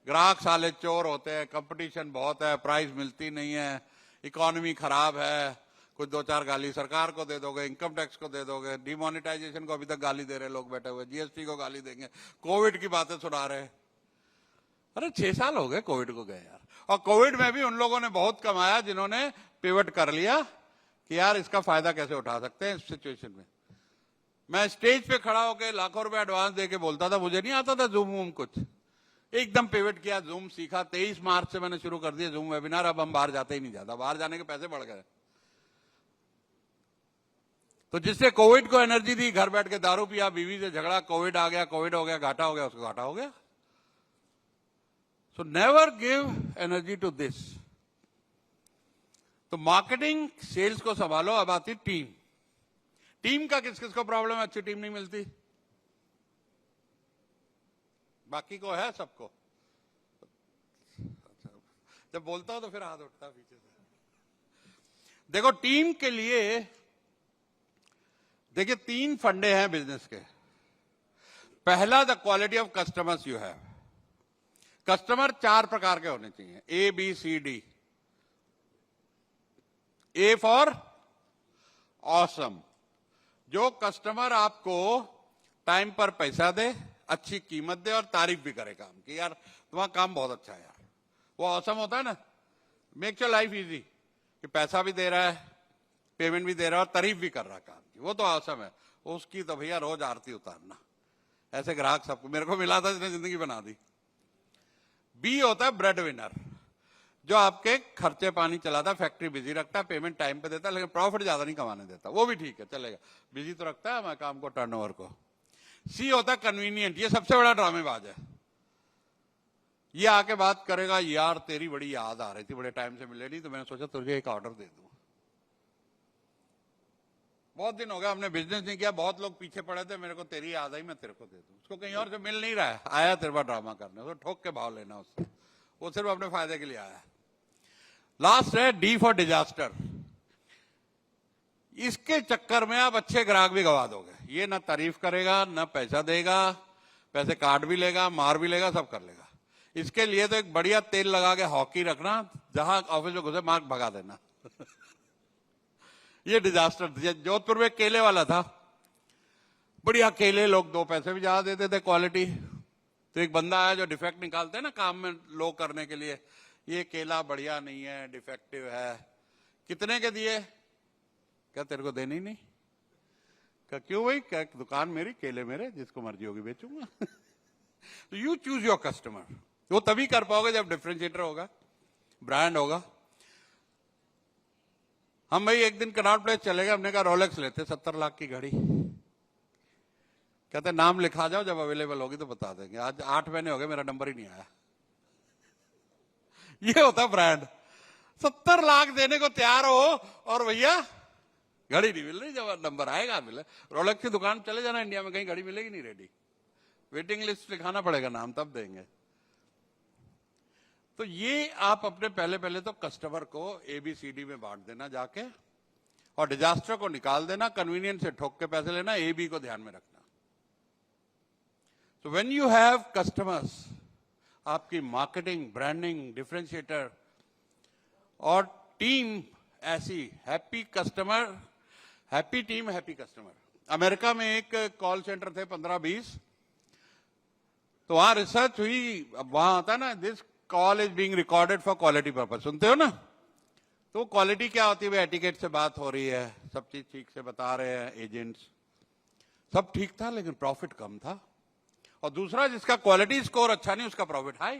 ग्राहक साले चोर होते हैं, कंपटीशन बहुत है, प्राइस मिलती नहीं है, इकोनॉमी खराब है, कुछ दो चार गाली सरकार को दे दोगे, इनकम टैक्स को दे दोगे, डिमोनेटाइजेशन को अभी तक गाली दे रहे लोग बैठे हुए, जीएसटी को गाली देंगे, कोविड की बातें सुना रहे। अरे 6 साल हो गए कोविड को गए यार, और कोविड में भी उन लोगों ने बहुत कमाया जिन्होंने पिवट कर लिया कि यार इसका फायदा कैसे उठा सकते हैं इस सिचुएशन में। मैं स्टेज पे खड़ा होकर लाखों रुपए एडवांस देके बोलता था, मुझे नहीं आता था जूम वूम कुछ, एकदम पिवट किया, जूम सीखा, 23 मार्च से मैंने शुरू कर दिया जूम वेबिनार। अब हम बाहर जाते ही नहीं, जाता बाहर जाने के पैसे बढ़ गए। तो जिससे कोविड को एनर्जी दी, घर बैठ के दारू पिया, बीवी से झगड़ा, कोविड आ गया, कोविड हो गया, घाटा हो गया, उसको घाटा हो गया। So never give energy to this. तो मार्केटिंग सेल्स को संभालो। अब आती टीम। टीम का किस किस को प्रॉब्लम है, अच्छी टीम नहीं मिलती, बाकी को है सबको। जब बोलता हूं तो फिर हाथ उठता पीछे से। देखो टीम के लिए, देखिए 3 फंडे हैं बिजनेस के। पहला, the quality of customers you have. Customer 4 प्रकार के होने चाहिए, A B C D. A for awesome, जो कस्टमर आपको टाइम पर पैसा दे, अच्छी कीमत दे और तारीफ भी करे काम की, यार तुम्हारा काम बहुत अच्छा है यार, वो ऑसम होता है ना। मेक योर लाइफ इजी, कि पैसा भी दे रहा है, पेमेंट भी दे रहा है और तारीफ भी कर रहा है काम की, वो तो ऑसम है। उसकी तो भैया रोज आरती उतारना। ऐसे ग्राहक सबको, मेरे को मिला था जिसने जिंदगी बना दी। बी होता है ब्रेड विनर, जो आपके खर्चे पानी चलाता, फैक्ट्री बिजी रखता, पेमेंट टाइम पे देता, लेकिन प्रॉफिट ज्यादा नहीं कमाने देता, वो भी ठीक है, चलेगा, बिजी तो रखता है हमारे काम को, टर्नओवर को। सी होता है कन्वीनियंट, ये सबसे बड़ा ड्रामेबाज है। ये आके बात करेगा, यार तेरी बड़ी याद आ रही थी, बड़े टाइम से मिले नहीं, तो मैंने सोचा तुझे एक ऑर्डर दे दूं, बहुत दिन हो गया हमने बिजनेस नहीं किया, बहुत लोग पीछे पड़े थे, मेरे को तेरी याद आई, मैं तेरे को दे दूं। उसको कहीं और से मिल नहीं रहा है, आया तेरे पास ड्रामा करने, उसको ठोक के भाव लेना उससे, वो सिर्फ अपने फायदे के लिए आया। लास्ट है डी फॉर डिजास्टर। इसके चक्कर में आप अच्छे ग्राहक भी गवा दोगे। ये ना तारीफ करेगा, ना पैसा देगा, पैसे काट भी लेगा, मार भी लेगा, सब कर लेगा। इसके लिए तो एक बढ़िया तेल लगा के हॉकी रखना, जहां ऑफिस में घुसे मार्क भगा देना। ये डिजास्टर। जोधपुर में केले वाला था, बढ़िया केले, लोग 2 पैसे भी ज्यादा देते थे, क्वालिटी। तो एक बंदा आया जो डिफेक्ट निकालते हैं ना काम में लो करने के लिए, ये केला बढ़िया नहीं है, डिफेक्टिव है, कितने के दिए? क्या तेरे को देने ही नहीं? क्या क्यों भाई? क्या दुकान मेरी, केले मेरे, जिसको मर्जी होगी बेचूंगा। तो यू चूज योर कस्टमर। वो तभी कर पाओगे जब डिफरेंशिएटर होगा, ब्रांड होगा। हम भाई एक दिन कनॉट प्लेस चले गए, हमने कहा रोलेक्स लेते, 70 लाख की घड़ी। कहते नाम लिखा जाओ, जब अवेलेबल होगी तो बता देंगे। आज 8 महीने हो गए, मेरा नंबर ही नहीं आया। ये होता ब्रांड। 70 लाख देने को तैयार हो और भैया घड़ी नहीं मिल रही, जब नंबर आएगा मिले। रोलेक्स की दुकान चले जाना इंडिया में, कहीं घड़ी मिलेगी नहीं रेडी, वेटिंग लिस्ट लिखाना पड़ेगा नाम, तब देंगे। तो ये आप अपने पहले तो कस्टमर को ABCD में बांट देना जाके, और डिजास्टर को निकाल देना, कन्वीनियंस से ठोक के पैसे लेना, AB को ध्यान में रखना। तो व्हेन यू हैव कस्टमर्स, आपकी मार्केटिंग, ब्रांडिंग, डिफरेंशिएटर और टीम ऐसी, happy customer, happy team, happy customer. America में एक कॉल सेंटर थे 15-20, तो वहां रिसर्च हुई। अब वहां आता है ना, this call is being recorded for quality purpose, सुनते हो ना? तो क्वालिटी क्या होती है? एटिकेट से बात हो रही है, सब चीज ठीक से बता रहे हैं एजेंट्स, सब ठीक था, लेकिन प्रॉफिट कम था। और दूसरा, जिसका क्वालिटी स्कोर अच्छा नहीं, उसका प्रॉफिट हाई।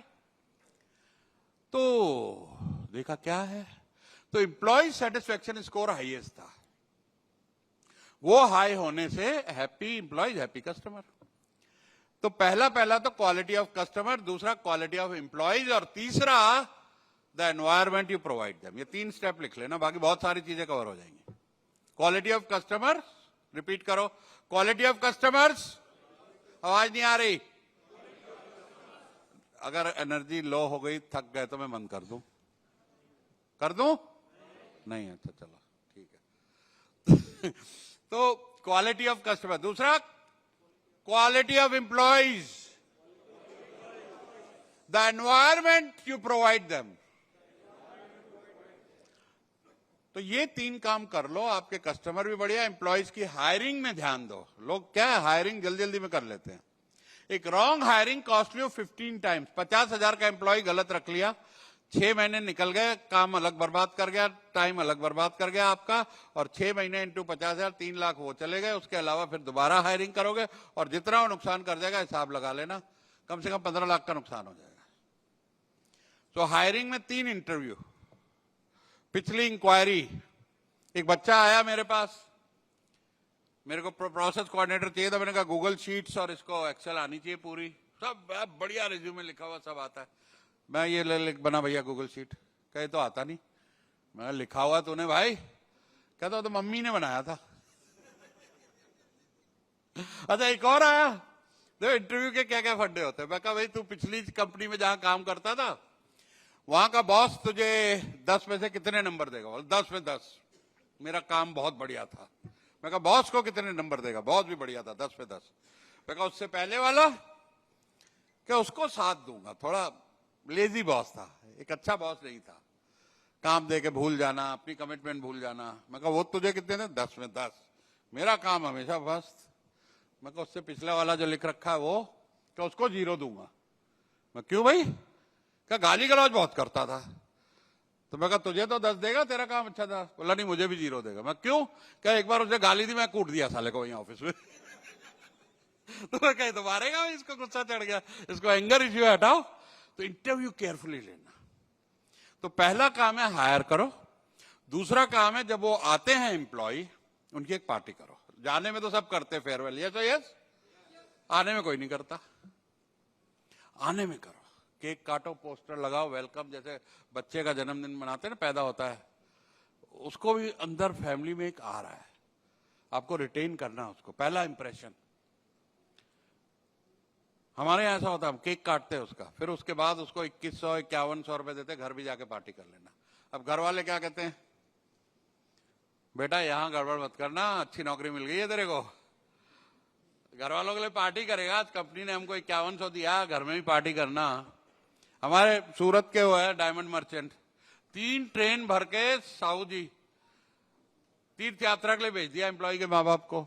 तो देखा क्या है, तो एम्प्लॉय सेटिस्फेक्शन स्कोर हाईएस्ट था। वो हाई होने से हैप्पी एम्प्लॉयज, हैप्पी कस्टमर। तो पहला तो क्वालिटी ऑफ कस्टमर, दूसरा क्वालिटी ऑफ एम्प्लॉयज, और तीसरा the environment you provide them. ये 3 स्टेप लिख लेना, बाकी बहुत सारी चीजें कवर हो जाएंगी। क्वालिटी ऑफ कस्टमर, रिपीट करो, क्वालिटी ऑफ कस्टमर्स। आवाज नहीं आ रही? अगर एनर्जी लो हो गई, थक गए, तो मैं बंद कर दूं? कर दूं? नहीं, अच्छा चलो ठीक है। तो क्वालिटी ऑफ कस्टमर, दूसरा quality of employees, the environment you provide them. तो ये 3 काम कर लो, आपके कस्टमर भी बढ़िया, एम्प्लॉयज की हायरिंग में ध्यान दो। लोग क्या है, हायरिंग जल्दी जल्दी में कर लेते हैं। एक wrong hiring cost you 15 times. 50,000 का एम्प्लॉय गलत रख लिया, 6 महीने निकल गए, काम अलग बर्बाद कर गया, टाइम अलग बर्बाद कर गया आपका, और 6 महीने इंटू 50,000 3 लाख वो चले गए। उसके अलावा फिर दोबारा हायरिंग करोगे और जितना वो नुकसान कर जाएगा हिसाब लगा लेना, कम से कम 15 लाख का नुकसान हो जाएगा। तो हायरिंग में 3 इंटरव्यू। पिछली इंक्वायरी, एक बच्चा आया मेरे पास, मेरे को प्रोसेस कोऑर्डिनेटर चाहिए था। मैंने कहा गूगल शीट्स और इसको एक्सेल आनी चाहिए पूरी, सब बढ़िया रिज्यूमे लिखा हुआ सब आता है। मैं ये लिख बना भैया गूगल शीट, कहे तो आता नहीं। मैं लिखा हुआ तूने भाई? कहता तो मम्मी ने बनाया था। अच्छा एक और आया, देखो इंटरव्यू के क्या क्या फंडे होते हैं। मैं कहा भाई तू पिछली कंपनी में जहां काम करता था वहां का बॉस तुझे 10 में से कितने नंबर देगा? बोल 10 में 10। मेरा काम बहुत बढ़िया था। मैं कहा बॉस को कितने नंबर देगा? बॉस भी बढ़िया था, 10 में 10। मैं कहा उससे पहले वाला? क्या उसको 7 दूंगा, थोड़ा लेजी बॉस था, एक अच्छा बॉस नहीं था, काम दे के भूल जाना, अपनी कमिटमेंट भूल जाना। मैं कहा वो तुझे कितने थे? 10 में 10। मेरा काम हमेशा फर्स्ट। मैं कहा उससे पिछला वाला जो लिख रखा है वो, क्या उसको 0 दूंगा? मैं क्यों भाई? क्या गाली गलौज बहुत करता था। तो मैं कहा तुझे तो 10 देगा, तेरा काम अच्छा था। बोला नहीं मुझे भी 0 देगा। मैं क्यों? क्या एक बार उसने गाली दी, मैं कूट दिया साले को वहीं ऑफिस में। तो मैं कहे तो मारेगा, इसको गुस्सा चढ़ गया, इसको एंगर इश्यू हटाओ। तो इंटरव्यू केयरफुली लेना। तो पहला काम है हायर करो। दूसरा काम है जब वो आते हैं एम्प्लॉय, उनकी एक पार्टी करो। जाने में तो सब करते फेयरवेल, यस यस, आने में कोई नहीं करता। आने में करो, केक काटो, पोस्टर लगाओ, वेलकम, जैसे बच्चे का जन्मदिन मनाते हैं ना, पैदा होता है, उसको भी अंदर फैमिली में एक आ रहा है, आपको रिटेन करना है उसको। पहला इंप्रेशन हमारे यहां ऐसा होता है, हम केक काटते हैं उसका, फिर उसके बाद उसको 2100-5100 रुपए देते, घर भी जाके पार्टी कर लेना। अब घर वाले क्या कहते हैं? बेटा यहां गड़बड़ मत करना, अच्छी नौकरी मिल गई है तेरे को। घर वालों के लिए पार्टी करेगा, आज कंपनी ने हमको 5100 दिया, घर में भी पार्टी करना। हमारे सूरत के वो है डायमंड मर्चेंट, 3 ट्रेन भर के साहू जी तीर्थ यात्रा के लिए भेज दिया एम्प्लॉय के माँ बाप को।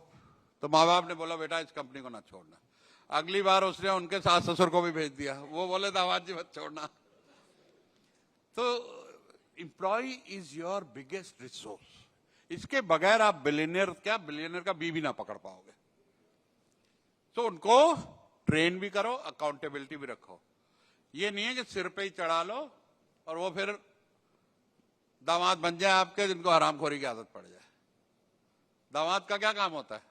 तो माँ बाप ने बोला बेटा इस कंपनी को ना छोड़ना। अगली बार उसने उनके सास ससुर को भी भेज दिया, वो बोले दामाद जी मत छोड़ना। तो employee is your biggest resource. इसके बगैर आप बिलियनियर का बी ना पकड़ पाओगे। तो उनको ट्रेन भी करो, अकाउंटेबिलिटी भी रखो। ये नहीं है कि सिर पे ही चढ़ा लो और वो फिर दामाद बन जाए आपके, जिनको हरामखोरी की आदत पड़ जाए। दामाद का क्या काम होता है?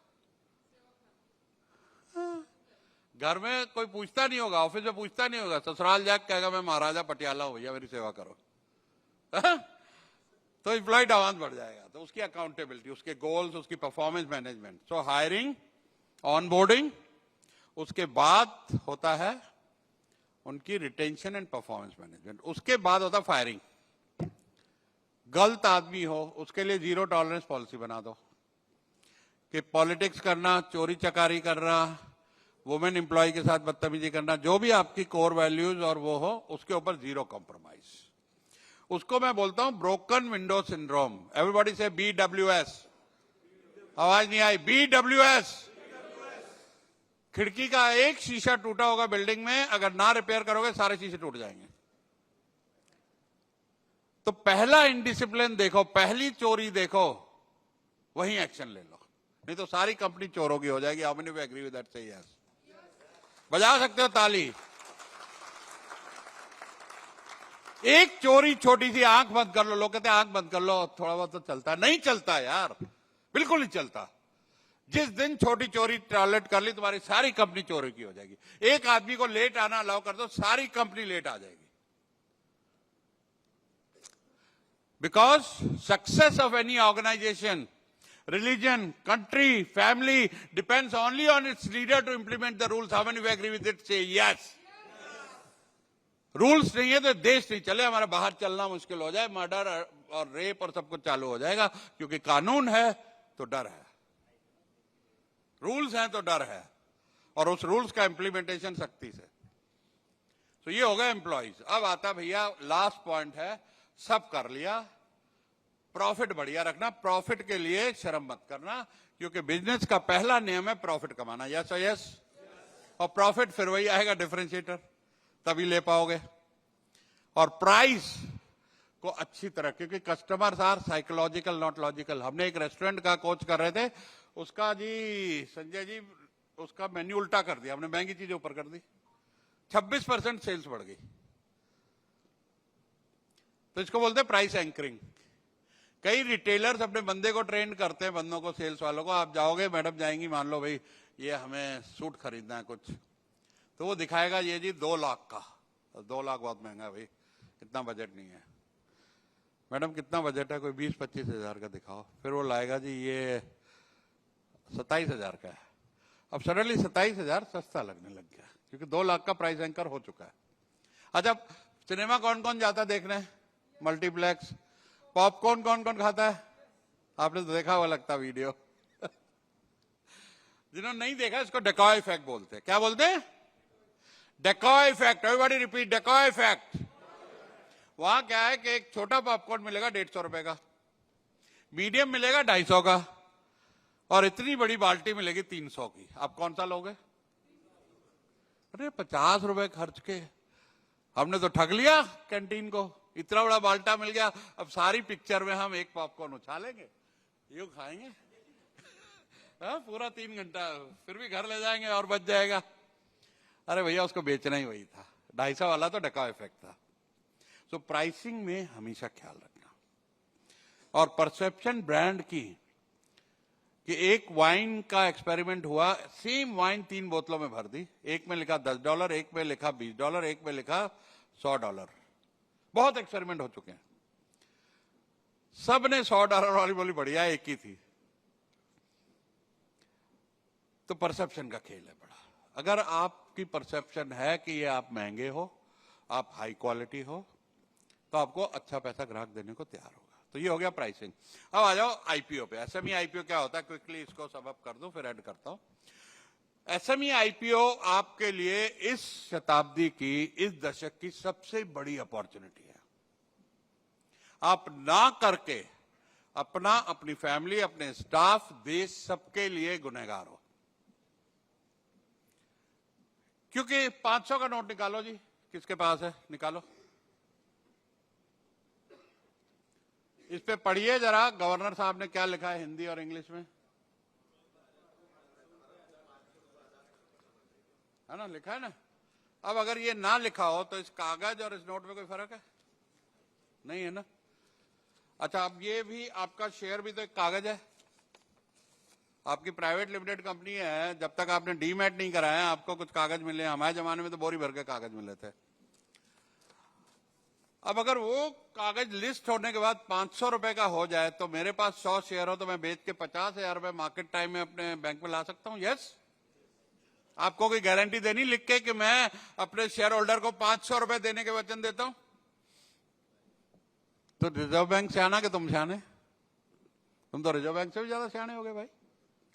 घर में कोई पूछता नहीं होगा, ऑफिस में पूछता नहीं होगा, ससुराल जाके कहेगा मैं महाराजा पटियाला हूं भैया, मेरी सेवा करो। तो एम्प्लॉय दामाद बढ़ जाएगा। तो उसकी अकाउंटेबिलिटी, उसके गोल्स, उसकी परफॉर्मेंस मैनेजमेंट। सो हायरिंग, ऑनबोर्डिंग, उसके बाद होता है उनकी रिटेंशन एंड परफॉर्मेंस मैनेजमेंट। उसके बाद होता फायरिंग। गलत आदमी हो उसके लिए 0 टॉलरेंस पॉलिसी बना दो कि पॉलिटिक्स करना, चोरी चकारी करना, वुमेन एम्प्लॉय के साथ बदतमीजी करना, जो भी आपकी कोर वैल्यूज और वो हो, उसके ऊपर 0 कॉम्प्रोमाइज। उसको मैं बोलता हूं ब्रोकन विंडो सिंड्रोम। एवरीबॉडी से BWS। आवाज नहीं आई? BWS। खिड़की का एक शीशा टूटा होगा बिल्डिंग में, अगर ना रिपेयर करोगे सारे शीशे टूट जाएंगे। तो पहला इनडिसिप्लिन देखो, पहली चोरी देखो, वहीं एक्शन ले लो, नहीं तो सारी कंपनी चोरों की हो जाएगी। How many agree with that? Say yes, बजा सकते हो ताली। एक चोरी छोटी सी, आंख बंद कर लो। लोग कहते हैं आंख बंद कर लो थोड़ा बहुत तो चलता है। नहीं चलता यार, बिल्कुल नहीं चलता। जिस दिन छोटी चोरी टॉलरेट कर ली, तुम्हारी सारी कंपनी चोरी की हो जाएगी। एक आदमी को लेट आना अलाउ कर दो, सारी कंपनी लेट आ जाएगी। Because success of any organization, religion, country, family depends only on its leader to implement the rules. How many of you agree with it? Say yes. Rules नहीं है तो देश नहीं चले। हमारा बाहर चलना मुश्किल हो जाए, मर्डर और रेप और सब कुछ चालू हो जाएगा, क्योंकि कानून है तो डर है, रूल्स हैं तो डर है। और उस रूल्स का इंप्लीमेंटेशन सख्ती से। तो ये हो गया एम्प्लॉइज। अब आता भैया लास्ट पॉइंट है, सब कर लिया, प्रॉफिट बढ़िया रखना, प्रॉफिट के लिए शर्म मत करना, क्योंकि बिजनेस का पहला नियम है प्रॉफिट कमाना। यस और यस। और प्रॉफिट फिर वही आएगा डिफरेंशिएटर, तभी ले पाओगे। और प्राइस को अच्छी तरह, क्योंकि customers are psychological not logical. हमने एक रेस्टोरेंट का कोच कर रहे थे, उसका जी संजय जी उसका मेन्यू उल्टा कर दिया हमने, महंगी चीजें ऊपर कर दी, 26% सेल्स बढ़ गई। तो इसको बोलते हैं प्राइस एंकरिंग। कई रिटेलर्स अपने बंदे को ट्रेन करते हैं, बंदों को, सेल्स वालों को, आप जाओगे, मैडम जाएंगी, मान लो भाई ये हमें सूट खरीदना है कुछ, तो वो दिखाएगा ये जी 2 लाख का। 2 लाख बहुत महंगा है भाई, इतना बजट नहीं है। मैडम कितना बजट है? कोई 20-25 हजार का दिखाओ। फिर वो लाएगा जी ये 27 हजार का है। अब सडनली 27 हजार सस्ता लगने लग गया, क्योंकि 2 लाख का प्राइस एंकर हो चुका है। अच्छा, सिनेमा कौन कौन जाता है देखने? मल्टीप्लेक्स। पॉपकॉर्न कौन कौन खाता है? आपने तो देखा हुआ लगता वीडियो। जिन्होंने नहीं देखा, इसको डेकॉय इफेक्ट बोलते हैं। क्या बोलते हैं? Decoy effect. Everybody repeat, decoy effect. वहां क्या है कि एक छोटा पॉपकॉर्न मिलेगा 150 रुपए का, मीडियम मिलेगा 250 का, और इतनी बड़ी बाल्टी मिलेगी 300 की। आप कौन सा लोगे? अरे 50 रुपए खर्च के हमने तो ठग लिया कैंटीन को, इतना बड़ा बाल्टा मिल गया। अब सारी पिक्चर में हम एक पॉपकॉर्न उछालेंगे, यूं खाएंगे पूरा 3 घंटा, फिर भी घर ले जाएंगे और बच जाएगा। अरे भैया उसको बेचना ही वही था। 250 वाला तो डका इफेक्ट था। सो प्राइसिंग में हमेशा ख्याल रखना। और परसेप्शन ब्रांड की, कि एक वाइन का एक्सपेरिमेंट हुआ, सेम वाइन 3 बोतलों में भर दी, एक में लिखा $10, एक में लिखा $20, एक में लिखा $100। बहुत एक्सपेरिमेंट हो चुके हैं, सब ने $100 वाली बोली बढ़िया, एक ही थी। तो परसेप्शन का खेल है बड़ा। अगर आपकी परसेप्शन है कि ये आप महंगे हो, आप हाई क्वालिटी हो, तो आपको अच्छा पैसा ग्राहक देने को तैयार होगा। तो ये हो गया प्राइसिंग। अब आ जाओ आईपीओ पे। एसएमई आईपीओ क्या होता है, क्विकली इसको सब अप कर दूं, फिर ऐड करता हूं। एसएमई आईपीओ आपके लिए इस शताब्दी की, इस दशक की सबसे बड़ी अपॉर्चुनिटी है। आप ना करके अपना, अपनी फैमिली, अपने स्टाफ, देश, सबके लिए गुनहगार हो। क्योंकि 500 का नोट निकालो जी, किसके पास है? निकालो। इस पे पढ़िए जरा, गवर्नर साहब ने क्या लिखा है हिंदी और इंग्लिश में, है ना? लिखा है ना? अब अगर ये ना लिखा हो तो इस कागज और इस नोट में कोई फर्क है? नहीं है ना? अच्छा, अब ये भी आपका शेयर भी तो एक कागज है, आपकी प्राइवेट लिमिटेड कंपनी है। जब तक आपने डीमैट नहीं कराया, आपको कुछ कागज मिले। हमारे जमाने में तो बोरी भर के कागज मिले थे। अब अगर वो कागज लिस्ट होने के बाद 500 रुपए का हो जाए, तो मेरे पास 100 शेयर हो, तो मैं बेच के 50,000 रुपए मार्केट टाइम में अपने बैंक में ला सकता हूं। यस। आपको कोई गारंटी देनी लिख के कि मैं अपने शेयर होल्डर को 500 रुपए देने के वचन देता हूं? तो रिजर्व बैंक सियाना कि तुम सियाने? तुम तो रिजर्व बैंक से भी ज्यादा सियाने हो गए भाई।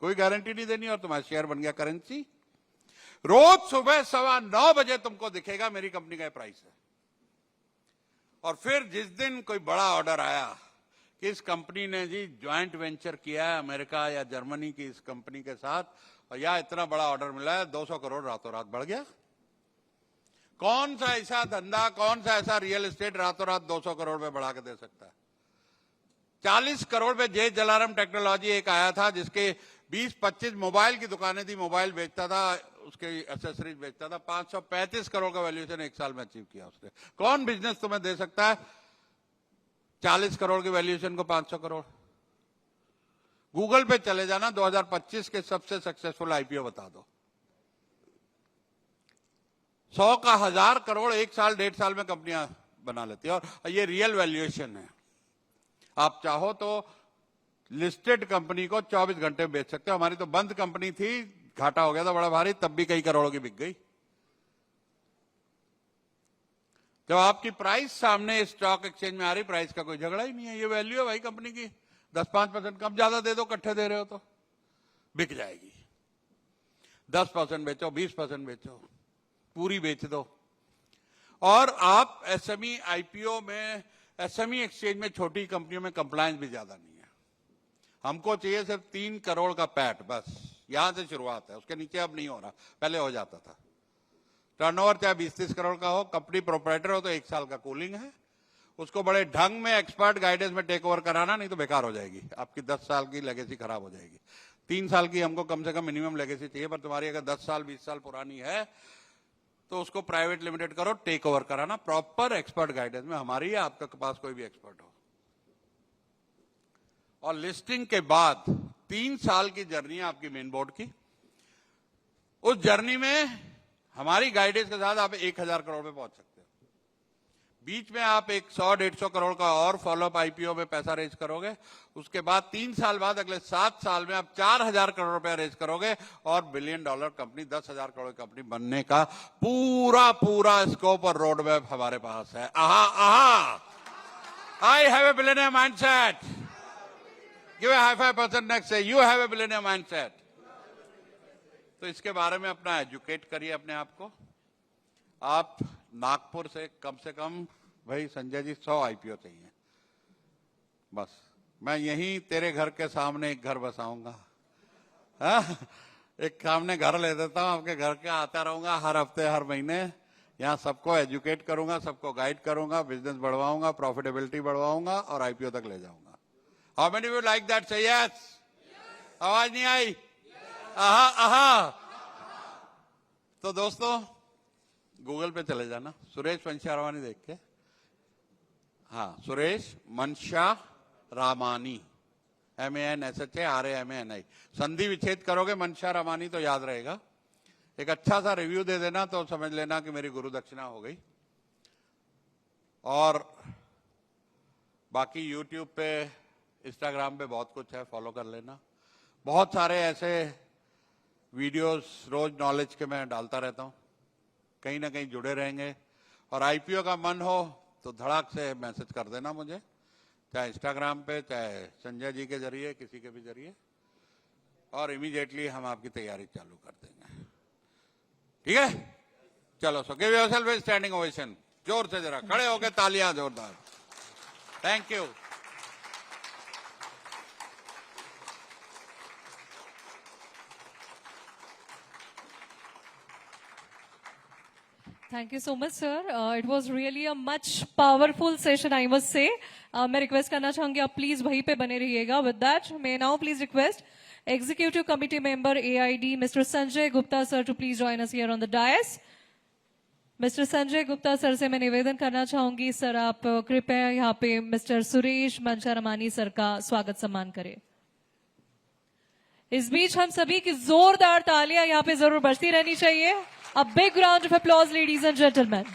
कोई गारंटी नहीं देनी और तुम्हारा शेयर बन गया करेंसी। रोज सुबह 9:15 बजे तुमको दिखेगा मेरी कंपनी का प्राइस है। और फिर जिस दिन कोई बड़ा ऑर्डर आया कि इस कंपनी ने जी ज्वाइंट वेंचर किया है अमेरिका या जर्मनी की इस कंपनी के साथ, और या इतना बड़ा ऑर्डर मिला है, 200 करोड़ रातों रात बढ़ गया। कौन सा ऐसा धंधा, कौन सा ऐसा रियल एस्टेट रातों रात 200 करोड़ में बढ़ा के दे सकता है? 40 करोड़ में जे जलाराम टेक्नोलॉजी एक आया था, जिसके 20-25 मोबाइल की दुकानें थी, मोबाइल बेचता था, उसके एसेसरीज बेचता था। 535 करोड़ का वैल्यूएशन 1 साल में अचीव किया उसने। कौन बिजनेस तुम्हें दे सकता है 40 करोड़ की वैल्यूएशन को 500 करोड़? गूगल पे चले जाना, 2025 के सबसे सक्सेसफुल आईपीओ बता दो। 100 का 1000 करोड़ 1 साल 1.5 साल में कंपनियां बना लेती है, और ये रियल वैल्यूएशन है। आप चाहो तो लिस्टेड कंपनी को 24 घंटे में बेच सकते हो। हमारी तो बंद कंपनी थी, घाटा हो गया था बड़ा भारी, तब भी कई करोड़ों की बिक गई। जब आपकी प्राइस सामने स्टॉक एक्सचेंज में आ रही, प्राइस का कोई झगड़ा ही नहीं है, ये वैल्यू है भाई कंपनी की। 10-5% कम ज्यादा दे दो, इकट्ठे दे रहे हो तो बिक जाएगी। 10% बेचो, 20% बेचो, पूरी बेच दो। और आप एसएमई आईपीओ में, एसएमई एक्सचेंज में छोटी कंपनियों में कंप्लायंस भी ज्यादा नहीं है। हमको चाहिए सिर्फ 3 करोड़ का पैट, बस यहां से शुरुआत है, उसके नीचे अब नहीं हो रहा, पहले हो जाता था। टर्नओवर चाहे 20-30 करोड़ का हो, कंपनी प्रोपराइटर हो तो 1 साल का कूलिंग है। उसको बड़े ढंग में एक्सपर्ट गाइडेंस में टेक ओवर कराना, नहीं तो बेकार हो जाएगी, आपकी 10 साल की लेगेसी खराब हो जाएगी। 3 साल की हमको कम से कम मिनिमम लेगेसी चाहिए, पर तुम्हारी अगर 10 साल 20 साल पुरानी है तो उसको प्राइवेट लिमिटेड करो, टेक ओवर कराना प्रॉपर एक्सपर्ट गाइडेंस में, हमारी या आपके पास कोई भी एक्सपर्ट हो। और लिस्टिंग के बाद 3 साल की जर्नी है आपकी मेन बोर्ड की। उस जर्नी में हमारी गाइडेंस के साथ आप 1000 करोड़ पे पहुंच सकते हो। बीच में आप 100-150 करोड़ का और फॉलोअप आईपीओ में पैसा रेज करोगे। उसके बाद 3 साल बाद अगले 7 साल में आप 4000 करोड़ रुपया रेज करोगे और $1 बिलियन कंपनी, 10,000 करोड़ कंपनी बनने का पूरा स्कोप और रोड मैप हमारे पास है। I have a billionaire mindset. Give a high five person next से, you have a billionaire mindset. तो इसके बारे में अपना एजुकेट करिए अपने आप को। आप नागपुर से कम भाई संजय जी 100 आईपीओ चाहिए, बस मैं यहीं तेरे घर के सामने एक घर बसाऊंगा, एक सामने घर ले देता हूं, आपके घर के आता रहूंगा हर हफ्ते हर महीने, यहां सबको एजुकेट करूंगा, सबको गाइड करूंगा, बिजनेस बढ़वाऊंगा, प्रॉफिटेबिलिटी बढ़वाऊंगा और आईपीओ तक ले जाऊंगा। How many you like that? Say yes. आवाज नहीं आई? तो दोस्तों गूगल पे चले जाना, सुरेश मनशा रामानी देख के, हाँ सुरेश मनशा रामानी, MANSHARAMANI, संधि विच्छेद करोगे मनशा रामानी तो याद रहेगा। एक अच्छा सा रिव्यू दे देना तो समझ लेना कि मेरी गुरु दक्षिणा हो गई। और बाकी यूट्यूब पे, इंस्टाग्राम पे बहुत कुछ है, फॉलो कर लेना। बहुत सारे ऐसे वीडियोस रोज नॉलेज के मैं डालता रहता हूं, कहीं ना कहीं जुड़े रहेंगे। और आईपीओ का मन हो तो धड़ाक से मैसेज कर देना मुझे, चाहे इंस्टाग्राम पे, चाहे संजय जी के जरिए, किसी के भी जरिए, और इमीडिएटली हम आपकी तैयारी चालू कर देंगे। ठीक है, चलो सो गिव योरसेल्फ ए स्टैंडिंग ओवेशन, जोर से जरा खड़े होकर तालियां जोरदार। Thank you. Thank you so much, sir. It was really a much powerful session, I must say. मैं रिक्वेस्ट करना चाहूंगी आप प्लीज वहीं पे बने रहिएगा। With that, may now please request Executive Committee Member AID Mr. Sanjay Gupta sir to please join us here on the dais. Mr. Sanjay Gupta sir से मैं निवेदन करना चाहूंगी, सर आप कृपया यहाँ पे मिस्टर सुरेश मनशा रामानी सर का स्वागत सम्मान करें। इस बीच हम सभी की जोरदार तालियां यहाँ पे जरूर बजती रहनी चाहिए। A big round of applause, ladies and gentlemen.